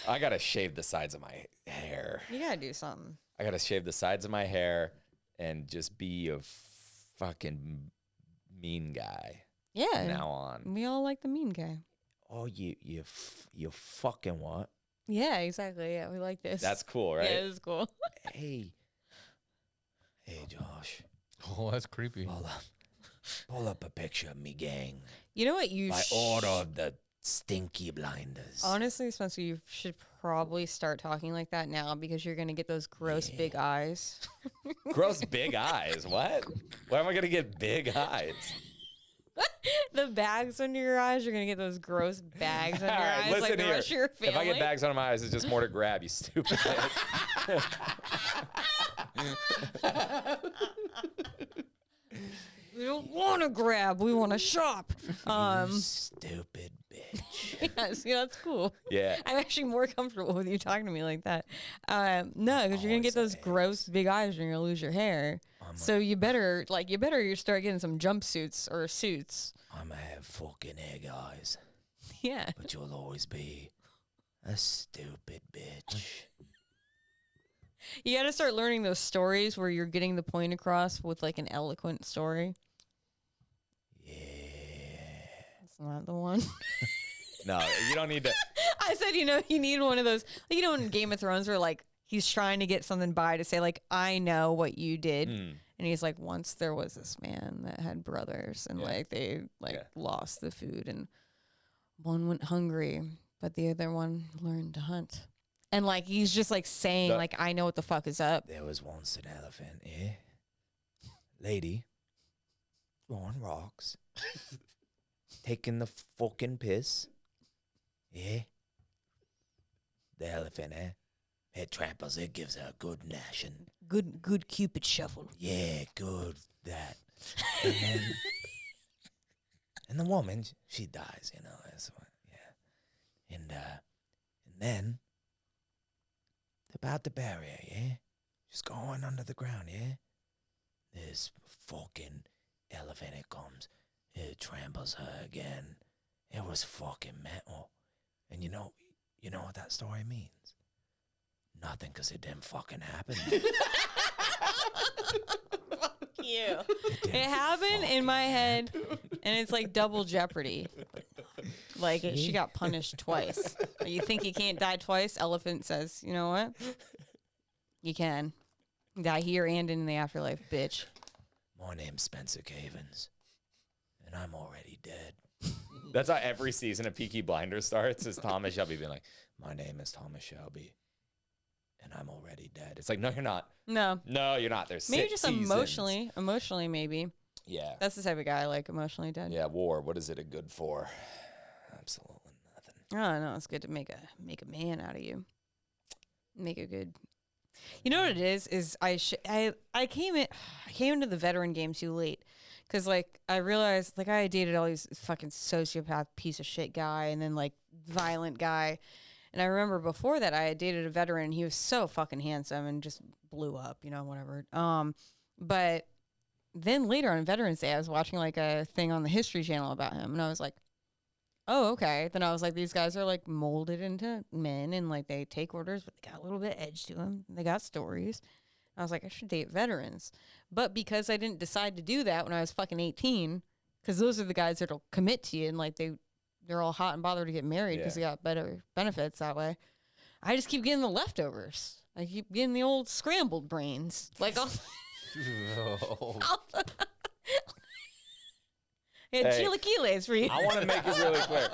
I gotta shave the sides of my hair. You gotta do something. I gotta shave the sides of my hair and just be a fucking mean guy. Yeah. From now on. We all like the mean guy. Oh, you fucking what? Yeah, exactly. Yeah, we like this. That's cool, right? Yeah, it's cool. Hey, Josh. Oh, that's creepy. Pull up a picture of me gang. You know what you By order of the Stinky Blinders. Honestly, Spencer, you should probably start talking like that now because you're going to get those gross big eyes. Gross big eyes. What? Why am I gonna get big eyes? The bags under your eyes, you're going to get those gross bags under your All right, eyes listen like the here. rest of your family. If I get bags under my eyes, it's just more to grab, you stupid bitch. We don't want to grab. We want to shop. Stupid bitch. Yeah, see, that's cool. Yeah. I'm actually more comfortable with you talking to me like that. No, because you're gonna get those gross big eyes and you're gonna lose your hair. So you better start getting some jumpsuits or suits. I'm gonna have fucking egg eyes, Yeah. but you'll always be a stupid bitch. You gotta start learning those stories where you're getting the point across with like an eloquent story. Yeah. That's not the one. No, you don't need to. I said, you need one of those. Like, in Game of Thrones where like he's trying to get something by to say like, I know what you did. And he's like, once there was this man that had brothers and like they lost the food and one went hungry, but the other one learned to hunt. And like he's just like saying like, I know what the fuck is up. There was once an elephant, yeah? Lady, throwing rocks, taking the fucking piss, yeah? The elephant, it tramples, it gives her a good gnashing. Good Cupid shuffle. Yeah, good that. And then, and the woman, she dies, that's what, yeah. And then, they're about to bury her, yeah? She's going under the ground, yeah? This fucking elephant, it comes, it tramples her again. It was fucking metal. And you know what that story means? Nothing, because it didn't fucking happen. Fuck you. It happened in my head, and it's like double jeopardy. Like, she got punished twice. You think you can't die twice? Elephant says, you know what? You can. Die here and in the afterlife, bitch. My name's Spencer Cavins, and I'm already dead. That's how every season of Peaky Blinders starts, is Thomas Shelby being like, my name is Thomas Shelby, and I'm already dead. It's like, no, you're not. No. No, you're not. There's maybe 6 just seasons. emotionally maybe. Yeah. That's the type of guy I like, emotionally dead. Yeah, war. What is it a good for? Absolutely nothing. Oh no, it's good to make a man out of you. Make a good. You know what it is I came into the veteran game too late, because like I realized like I dated all these fucking sociopath piece of shit guy and then like violent guy, and I remember before that I had dated a veteran and he was so fucking handsome and just blew up, whatever. But then later on Veterans Day I was watching like a thing on the History Channel about him and I was like, oh, okay. Then I was like, these guys are like molded into men and like they take orders, but they got a little bit of edge to them. They got stories. I was like, I should date veterans. But because I didn't decide to do that when I was fucking 18, because those are the guys that'll commit to you and like they're all hot and bothered to get married because they got better benefits that way. I just keep getting the leftovers. I keep getting the old scrambled brains. Like, yeah, Hey, chilaquiles for you. I want to make it really clear.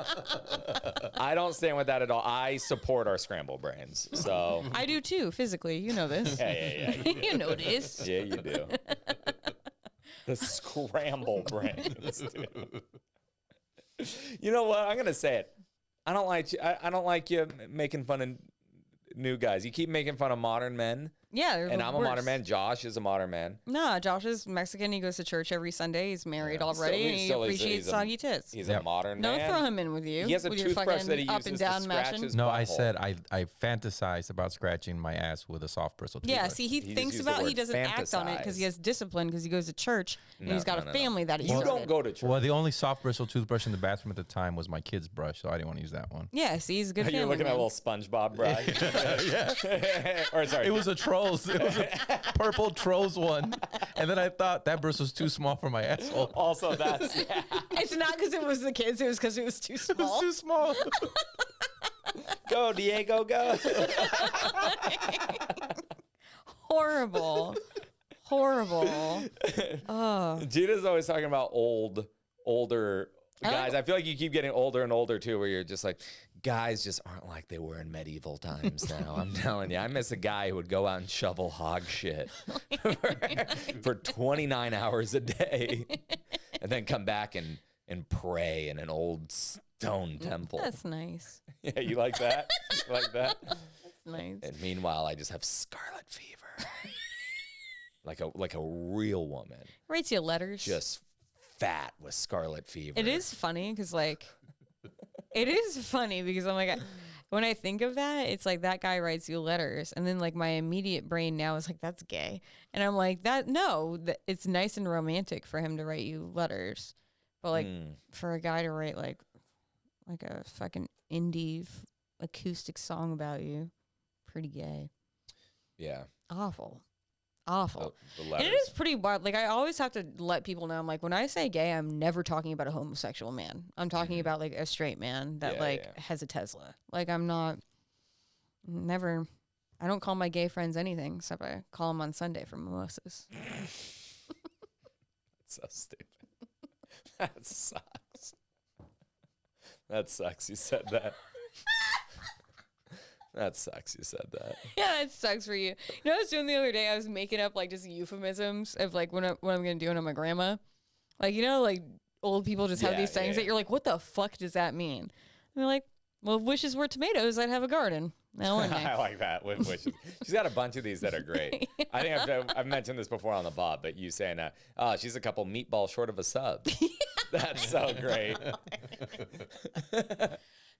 I don't stand with that at all. I support our scrambled brains. So I do too, physically. You know this. yeah. You know this. Yeah, you do. The scrambled brains, dude. You know what? I'm gonna say it. I don't like you. I don't like you making fun of new guys. You keep making fun of modern men. Yeah, they're And the I'm a worst. modern man. Josh is a modern man. No, Josh is Mexican. He goes to church every Sunday. He's married already. Still- and he still is- appreciates he's a- soggy tits. He's a modern Don't man. throw him in with you. He has a with your toothbrush fucking that he up uses and to down scratch mashing. his No, I butthole. said I fantasized about scratching my ass with a soft bristle Yeah, toothbrush. see, he just thinks used the about he word doesn't act on it because he fantasize. has discipline because he goes to church and No, he's got no, a no. family that he You don't started. go to church. Well, the only soft bristle toothbrush in the bathroom at the time was my kid's brush, so I didn't want to use that one. Yeah, see, he's a good family You're looking at a man. little SpongeBob brush. Or sorry. It was a Trolls. It was a purple Trolls one. And then I thought that bristle's too small for my asshole. Also, that's It's not because it was the kids. It was because it was too It small. was too small. go Diego, go. Horrible. Oh. Gina's always talking about older I like- guys. I feel like you keep getting older and older too, where you're just like, guys just aren't like they were in medieval times now. I'm telling you, I miss a guy who would go out and shovel hog shit for 29 hours a day and then come back and pray in an old stone temple. That's nice. Yeah, you like that? You like that? That's nice. And meanwhile, I just have scarlet fever. like a real woman. Writes you letters. Just fat with scarlet fever. It is funny because, like, it is funny because I'm like, when I think of that, it's like that guy writes you letters. And then, like, my immediate brain now is like, that's gay. And I'm like, it's nice and romantic for him to write you letters. But, like, for a guy to write, like a fucking indie acoustic song about you, pretty gay. Yeah. Awful. The And letters. it is pretty wild. Like, I always have to let people know, I'm like, when I say gay, I'm never talking about a homosexual man. I'm talking about, like, a straight man that, has a Tesla. Like, I don't call my gay friends anything, except I call them on Sunday for mimosas. That's so stupid. That sucks. That sucks. You said that. That sucks. You said that. Yeah, it sucks for you. You know what I was doing the other day? I was making up, like, just euphemisms of, like, what I'm going to do when I'm a grandma. Like, you know, like, old people just have these sayings that you're like, what the fuck does that mean? And they're like, well, if wishes were tomatoes, I'd have a garden. Now, wouldn't I? I like that with wishes. She's got a bunch of these that are great. Yeah. I think I've mentioned this before on the Bob, but you saying, she's a couple meatballs short of a sub. That's so great.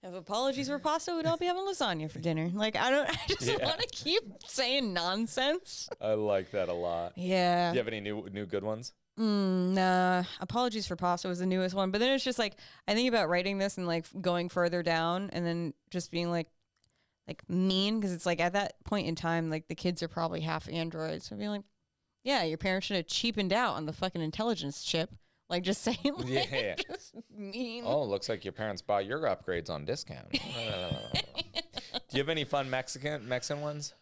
If apologies were pasta, we'd all be having lasagna for dinner. Like, I just want to keep saying nonsense. I like that a lot. Yeah. Do you have any new good ones? Nah. Apologies for pasta was the newest one. But then it's just like, I think about writing this and like going further down and then just being like mean. Cause it's like at that point in time, like the kids are probably half androids. So being like, yeah, your parents should have cheapened out on the fucking intelligence chip. Like just saying, like, just mean. Oh, looks like your parents bought your upgrades on discount. Do you have any fun Mexican ones?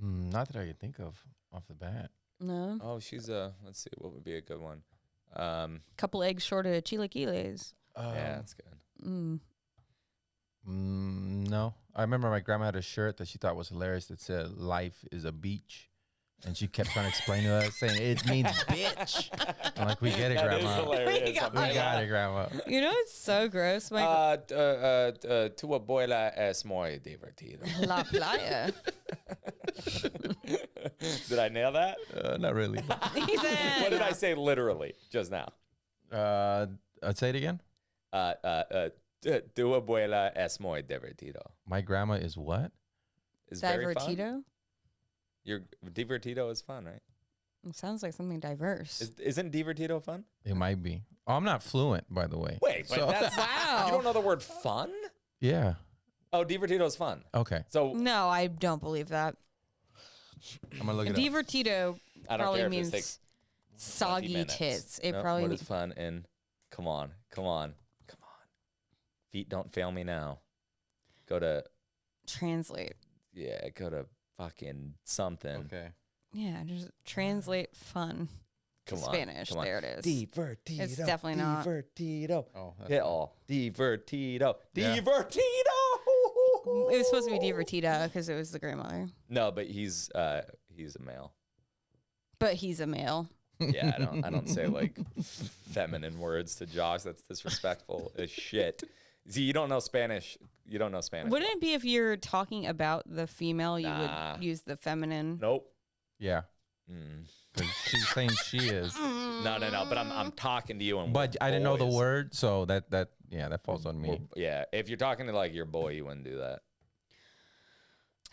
Not that I can think of off the bat. No. Oh, she's let's see, what would be a good one? Couple eggs short of chilaquiles. Yeah, that's good. No. I remember my grandma had a shirt that she thought was hilarious that said, "Life is a beach." And she kept trying to explain to us, saying, it means bitch. I'm like, we get it, That Grandma. is hilarious. We got We got it, Grandma. You know, it's so gross. Tu abuela es muy divertido. La playa. Did I nail that? Not really. He said, What did I say literally just now? I'd say it again. Tu abuela es muy divertido. My grandma is what? Is very fun. Divertido? Your divertido is fun, right? It sounds like something diverse. Isn't divertido fun? It might be. Oh, I'm not fluent, by the way. Wait, So- that's Wow. You don't know the word fun? Yeah. Oh, divertido is fun. Okay. So No, I don't believe that. I'm going to look it up. Divertido I don't probably care if this means takes 20 soggy minutes. tits. It No, probably what means is fun and come on. Feet don't fail me now. Go to translate. go to fucking something. Okay. Yeah, just translate fun to Come on. Spanish. Come on. There it is. Divertido. It's definitely not. Divertido. Oh, that's Hit all. Divertido. Yeah. Divertido. It was supposed to be divertida because it was the grandmother. No, but he's a male. But he's a male. Yeah, I don't say like feminine words to Josh. That's disrespectful as shit. See, you don't know Spanish. Wouldn't well. it be if you're talking about the female, you Nah. would use the feminine? Nope. Yeah. Mm. 'Cause she's saying she is. No. But I'm talking to you and But we're I didn't know the boys. word, so that falls on me. Yeah, if you're talking to like your boy, you wouldn't do that.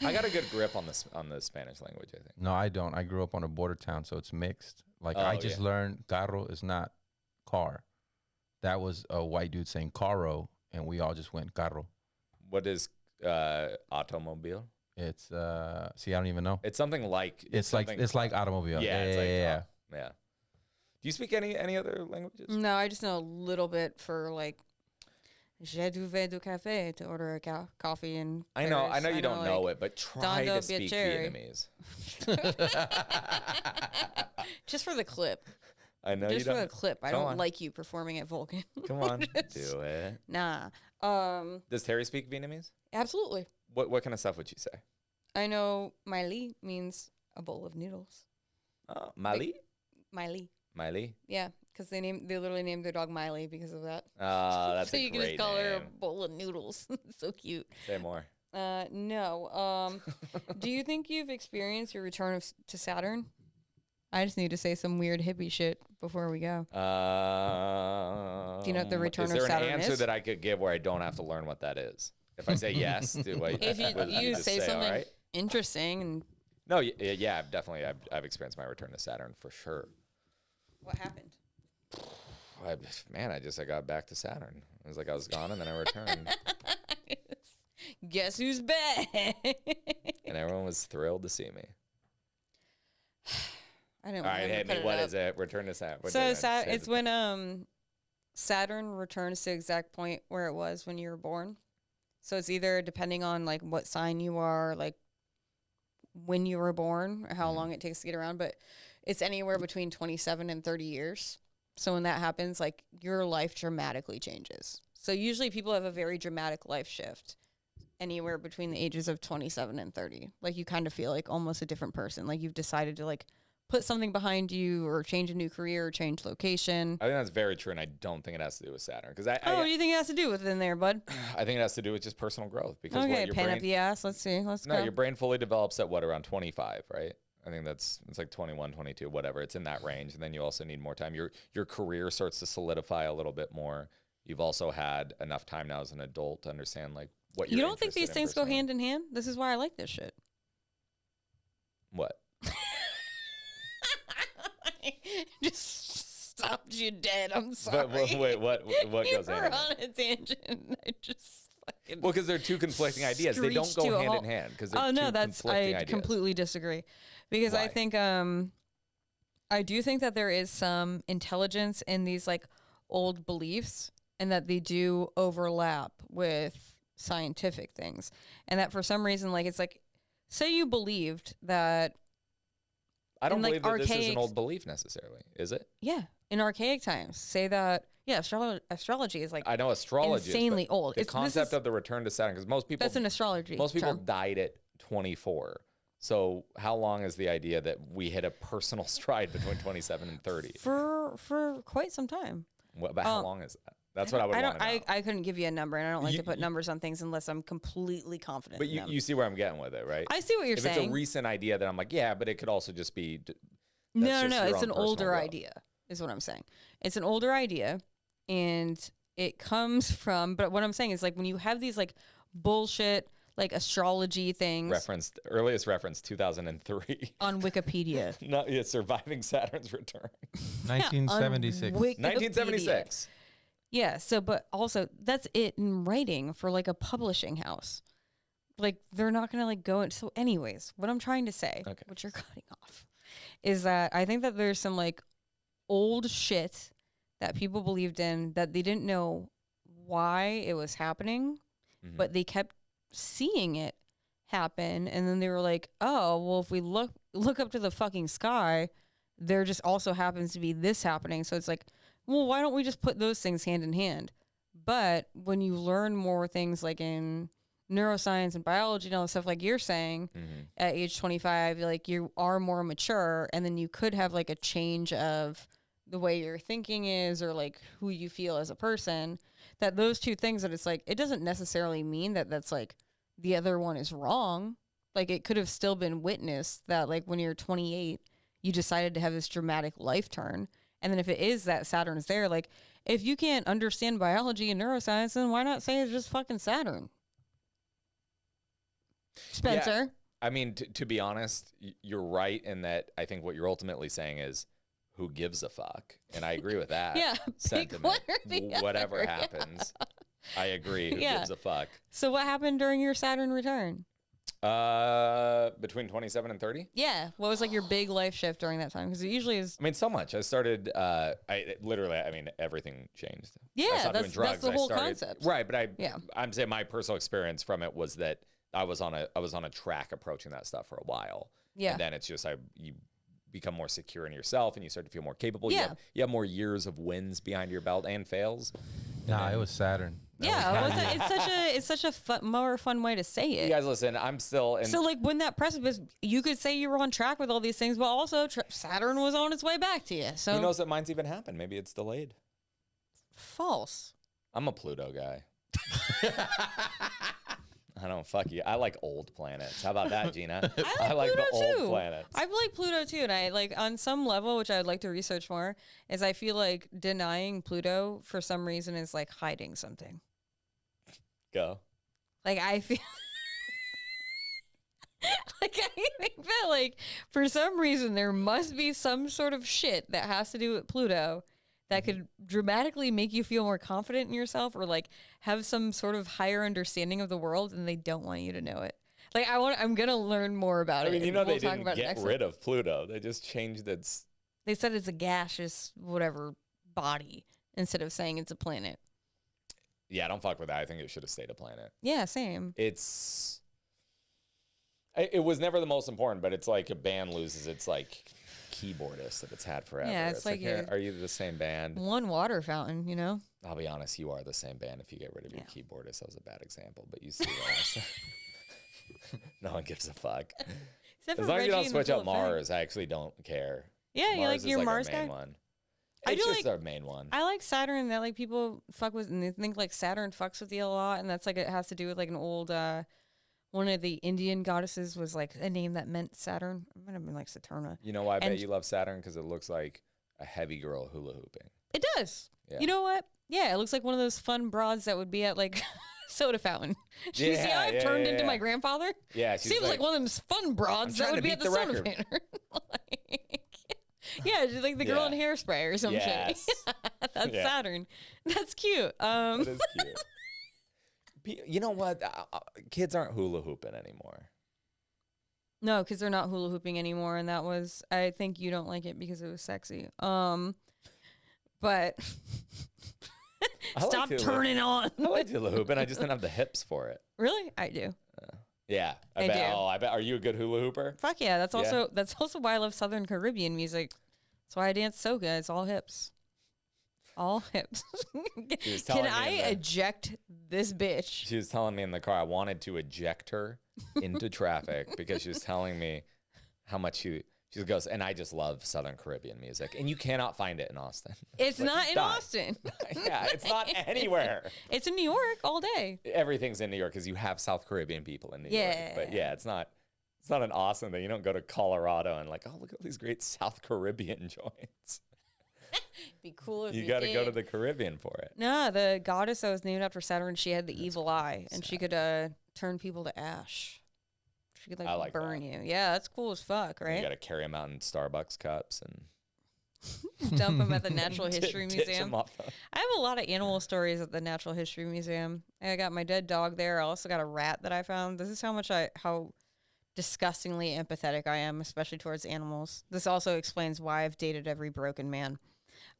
I got a good grip on the Spanish language, I think. No, I don't. I grew up on a border town, so it's mixed. Like Oh, I just yeah. learned carro is not car. That was a white dude saying carro, and we all just went carro. What is automobile? It's see, I don't even know. It's something like It's like automobile. yeah, it's yeah. yeah. Do you speak any other languages? No, I just know a little bit for like, j'ai du vin du café to order a coffee in I know Paris. you don't know like, it, but try Dondo to speak Piacere. Vietnamese. Just for the clip. I know Just you for the don't. clip. I Come don't on. like you performing at Vulcan. Come on, Just- do it. Nah. Does Terry speak Vietnamese? Absolutely. What kind of stuff would you say? I know my li means a bowl of noodles. Oh, Mali? Miley. Miley? Yeah, because they literally named their dog Miley because of that. That's so a you can great just call her a name. bowl of noodles. So cute. Say more. No. Do you think you've experienced your return to Saturn? I just need to say some weird hippie shit before we go. Do you know what the return of Saturn is? Is there an answer that I could give where I don't have to learn what that is? If I say yes, do I? If you say something right? interesting and No, yeah, I've experienced my return to Saturn for sure. what happened? I got back to Saturn. It was like I was gone and then I returned. Guess who's back? And everyone was thrilled to see me. I didn't. All right, hit me. What is it? Return to Saturn. So it's when Saturn returns to the exact point where it was when you were born. So it's either depending on like what sign you are, like when you were born, or how long it takes to get around, but it's anywhere between 27 and 30 years. So when that happens, like your life dramatically changes. So usually people have a very dramatic life shift anywhere between the ages of 27 and 30. Like you kind of feel like almost a different person. Like you've decided to like put something behind you or change a new career or change location. I think that's very true, and I don't think it has to do with Saturn. What do you think it has to do with it in there, bud? I think it has to do with just personal growth. Because okay, pen up the ass. Let's see. Let's go. No, your brain fully develops at around 25, right? I think it's like 21, 22, whatever. It's in that range, and then you also need more time. Your career starts to solidify a little bit more. You've also had enough time now as an adult to understand like what you're. You don't think these things go hand in hand? This is why I like this shit. What? Just stopped you dead. I'm sorry. But wait, what goes hand in hand? on a tangent. I just fucking. Well, because they're two conflicting ideas. They don't go hand in hand. I completely disagree. Because Why? I think I do think that there is some intelligence in these like old beliefs, and that they do overlap with scientific things, and that for some reason, like it's like, say you believed that. I don't believe that this is an old belief necessarily, is it? Yeah, in archaic times, say that. Yeah, astrology is like. I know astrology insanely is, old. The concept of the return to Saturn, because most people. That's an astrology. Most people term. died at 24. So how long is the idea that we hit a personal stride between 27 and 30? For quite some time. But how long is that? That's what I would want to know. I couldn't give you a number, and I don't like to put numbers on things unless I'm completely confident. But you see where I'm getting with it, right? I see what you're saying. If it's a recent idea, then I'm like, yeah, but it could also just be. No, it's an older idea, is what I'm saying. It's an older idea, and it comes from. But what I'm saying is, like, when you have these like bullshit like astrology things. Earliest reference 2003 on Wikipedia. Not yet. Surviving Saturn's return. 1976. 1976. Yeah. So, but also that's it in writing for like a publishing house. Like they're not gonna like go into. So, anyways, what I'm trying to say, which you're cutting off, is that I think that there's some like old shit that people believed in that they didn't know why it was happening, but they kept seeing it happen, and then they were like, oh well, if we look up to the fucking sky, there just also happens to be this happening. So it's like, well, why don't we just put those things hand in hand? But when you learn more things like in neuroscience and biology and all the stuff like you're saying, at age 25, like you are more mature, and then you could have like a change of the way your thinking is, or like who you feel as a person, that those two things, that it's like, it doesn't necessarily mean that that's like the other one is wrong. Like it could have still been witnessed that like when you're 28, you decided to have this dramatic life turn. And then if it is that Saturn's there, like if you can't understand biology and neuroscience, then why not say it's just fucking Saturn? Spencer? Yeah, I mean, to be honest, you're right in that I think what you're ultimately saying is, who gives a fuck? And I agree with that. Yeah, sentiment. Whatever happens, I agree. Who gives a fuck? So what happened during your Saturn return? Between 27 and 30? Yeah. What was like your big life shift during that time? Because it usually is. I mean, so much. I started. Everything changed. Yeah, I stopped doing drugs. That's the whole concept. Right, but I'm saying my personal experience from it was that I was on a track approaching that stuff for a while. Yeah. And then it's just you become more secure in yourself, and you start to feel more capable. Yeah. You have more years of wins behind your belt and fails. Nah, it was Saturn. It's such a more fun way to say it. You guys listen, I'm still so like when that precipice, you could say you were on track with all these things, but also Saturn was on its way back to you. So who knows that mine's even happened? Maybe it's delayed. False. I'm a Pluto guy. I don't fuck you. I like old planets. How about that, Gina? I like the Pluto old too. planets. I like Pluto too, and I like on some level, which I'd like to research more, is I feel like denying Pluto for some reason is like hiding something. Go. Like I feel like I think that like for some reason there must be some sort of shit that has to do with Pluto that could dramatically make you feel more confident in yourself or like have some sort of higher understanding of the world, and they don't want you to know it. Like I'm gonna learn more about it. I mean, you and know, we'll they talk didn't about it get next rid of Pluto. They just changed its. They said it's a gaseous whatever body instead of saying it's a planet. Yeah, don't fuck with that. I think it should have stayed a planet. Yeah, same. It was never the most important, but it's like a band loses its like keyboardist that it's had forever. Yeah, it's like are you the same band? One water fountain, you know? I'll be honest, you are the same band if you get rid of your keyboardist. That was a bad example, but you see what no one gives a fuck. Except As for long as you don't Reggie and the switch out Full of Fame. Mars, I actually don't care. Yeah, you like is your like Mars our main guy? one. I It's do just like- our main one. I like Saturn that like people fuck with, and they think like Saturn fucks with you a lot, and that's like it has to do with like an old one of the Indian goddesses was like a name that meant Saturn. It might have been like Saturna. You know why I And- bet you love Saturn? Because it looks like a heavy girl hula hooping. It does. Yeah. You know what? Yeah, it looks like one of those fun broads that would be at like soda fountain. You see how I've turned into my grandfather? Yeah, she's Seems like one of them fun broads that trying would to be at beat the the soda record. fountain. Like, yeah, she's like the girl in Hairspray or some Yes. shit. That's Yeah. Saturn. That's cute. That is cute. You know what? Kids aren't hula hooping anymore. No, because they're not hula hooping anymore, and that was I think you don't like it because it was sexy. But I like stop hula- turning on. I like hula hooping. I just didn't have the hips for it. Really? I do. Yeah, I bet. do. Oh, I bet. Are you a good hula hooper? Fuck yeah. That's Yeah. also why I love Southern Caribbean music. That's why I dance so good. It's all hips. All hips. She was Can telling me I in the- eject this bitch? She was telling me in the car I wanted to eject her into traffic because she was telling me how much she goes, and I just love Southern Caribbean music, and you cannot find it in Austin. It's Like, not in die. Austin. Yeah, it's not anywhere. It's in New York all day. Everything's in New York because you have South Caribbean people in New York. Yeah. But yeah, it's not an Austin thing. You don't go to Colorado and like, oh, look at all these great South Caribbean joints. Be cool if You you got to go to did. the Caribbean for it. No, the goddess that was named after Saturn, she had the evil eye, and she could turn people to ash. She could I like burn that. you. Yeah, that's cool as fuck, You right? got to carry them out in Starbucks cups and Dump them at the Natural History ditch Museum. 'em off the- I have a lot of animal stories at the Natural History Museum. I got my dead dog there. I also got a rat that I found. This is how disgustingly empathetic I am, especially towards animals. This also explains why I've dated every broken man.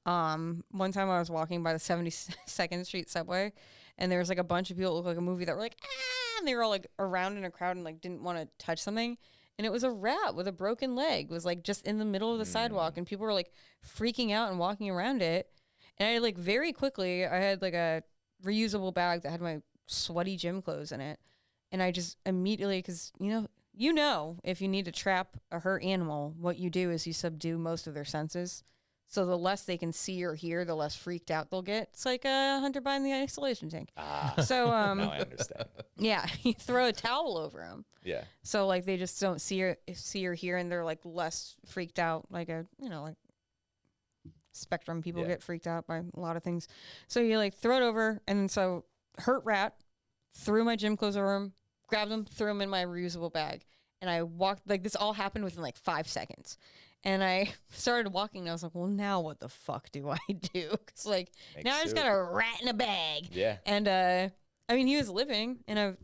One time I was walking by the 72nd Street subway, and there was like a bunch of people that looked like a movie that were like, ah, and they were all like around in a crowd and like didn't want to touch something. And it was a rat with a broken leg, was like just in the middle of the sidewalk, and people were like freaking out and walking around it. And I like very quickly, I had like a reusable bag that had my sweaty gym clothes in it. And I just immediately, because you know, if you need to trap a hurt animal, what you do is you subdue most of their senses. So the less they can see or hear, the less freaked out they'll get. It's like a hunter behind the isolation tank. So now I understand. yeah, you throw a towel over them. Yeah. So like they just don't see or hear, and they're like less freaked out. Like like spectrum people get freaked out by a lot of things. So you like throw it over, and so hurt rat, threw my gym clothes over him, grabbed them, threw them in my reusable bag, and I walked. Like this all happened within like 5 seconds. And I started walking, and I was like, well, now what the fuck do I do? Because, like, Make now I just soup. got a rat in a bag. Yeah. And, I mean, he was living, and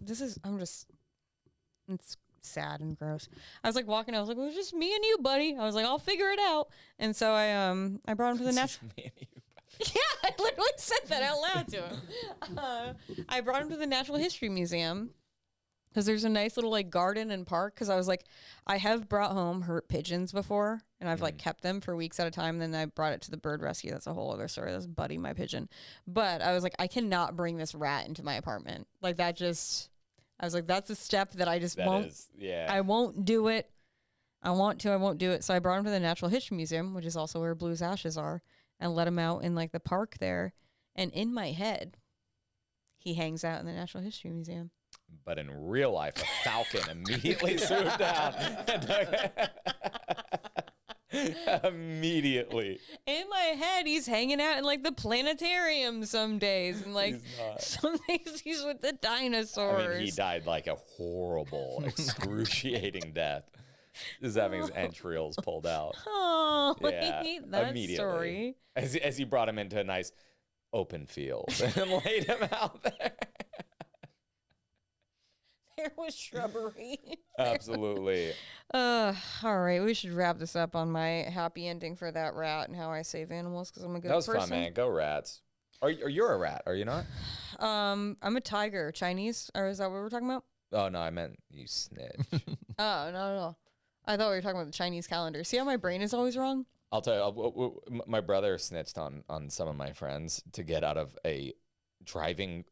it's sad and gross. I was, like, walking, I was like, well, it's just me and you, buddy. I was like, I'll figure it out. And so I brought him to the natural... Me and you. Yeah, I literally said that out loud to him. I brought him to the Natural History Museum. Because there's a nice little like garden and park. Because I was like, I have brought home hurt pigeons before, and I've like kept them for weeks at a time. Then I brought it to the bird rescue. That's a whole other story. That's Buddy, my pigeon. But I was like, I cannot bring this rat into my apartment. Like that just, I was like, that's a step that I just won't. I won't do it. I want to. I won't do it. So I brought him to the Natural History Museum, which is also where Blue's ashes are, and let him out in like the park there. And in my head, he hangs out in the Natural History Museum. but in real life, a falcon immediately swooped down. Immediately. In my head, he's hanging out in like the planetarium some days, and like He's not. some days he's with the dinosaurs. I mean, he died like a horrible, excruciating death. Just having his entrails pulled out. Oh, Yeah, I hate that immediately. story. As he brought him into a nice open field and laid him out there. There was shrubbery. Absolutely. All right, we should wrap this up on my happy ending for that rat and how I save animals because I'm a good That was person. fun, man. Go rats. Or you're a rat, are you not? I'm a tiger, Chinese, or is that what we're talking about? Oh, no, I meant you snitch. Oh, no. I thought we were talking about the Chinese calendar. See how my brain is always wrong? I'll tell you, my brother snitched on some of my friends to get out of a driving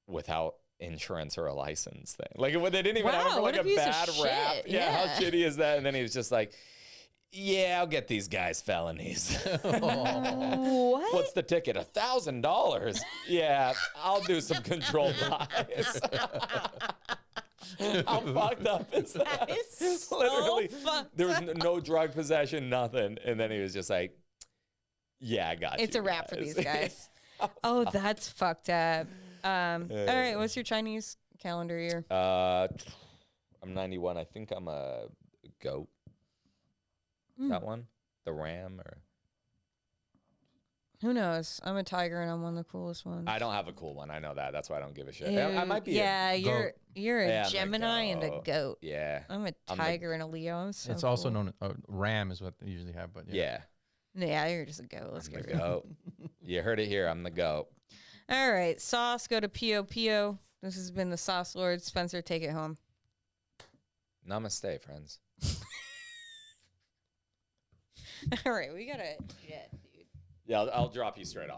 without insurance or a license thing. Like, they didn't even have him for what like a a piece of bad rap. shit. Yeah, how Yeah. shitty is that? And then he was just like, yeah, I'll get these guys felonies. What? What's the ticket? $1,000. Yeah, I'll do some controlled buys. How fucked up is that? That is so Literally, fucked there was no drug possession, nothing. And then he was just like, yeah, I got It's you a wrap for guys." these guys. Oh, that's fucked up. All right, what's your Chinese calendar year? I'm 91. I think I'm a goat. That one? The ram? Or Who knows? I'm a tiger and I'm one of the coolest ones. I don't have a cool one. I know that. That's why I don't give a shit. I might be Yeah, you're goat. you're a Yeah, I'm a Gemini and a goat. goat. Yeah. I'm a I'm the- tiger and a Leo. I'm so It's also cool. known as ram is what they usually have, but yeah. Yeah. Yeah, you're just a goat. Let's I'm get the real. goat. You heard it here. I'm the goat. All right, Sauce, go to P.O. This has been the Sauce Lord. Spencer, take it home. Namaste, friends. All right, we got to jet, dude. Yeah, I'll drop you straight off.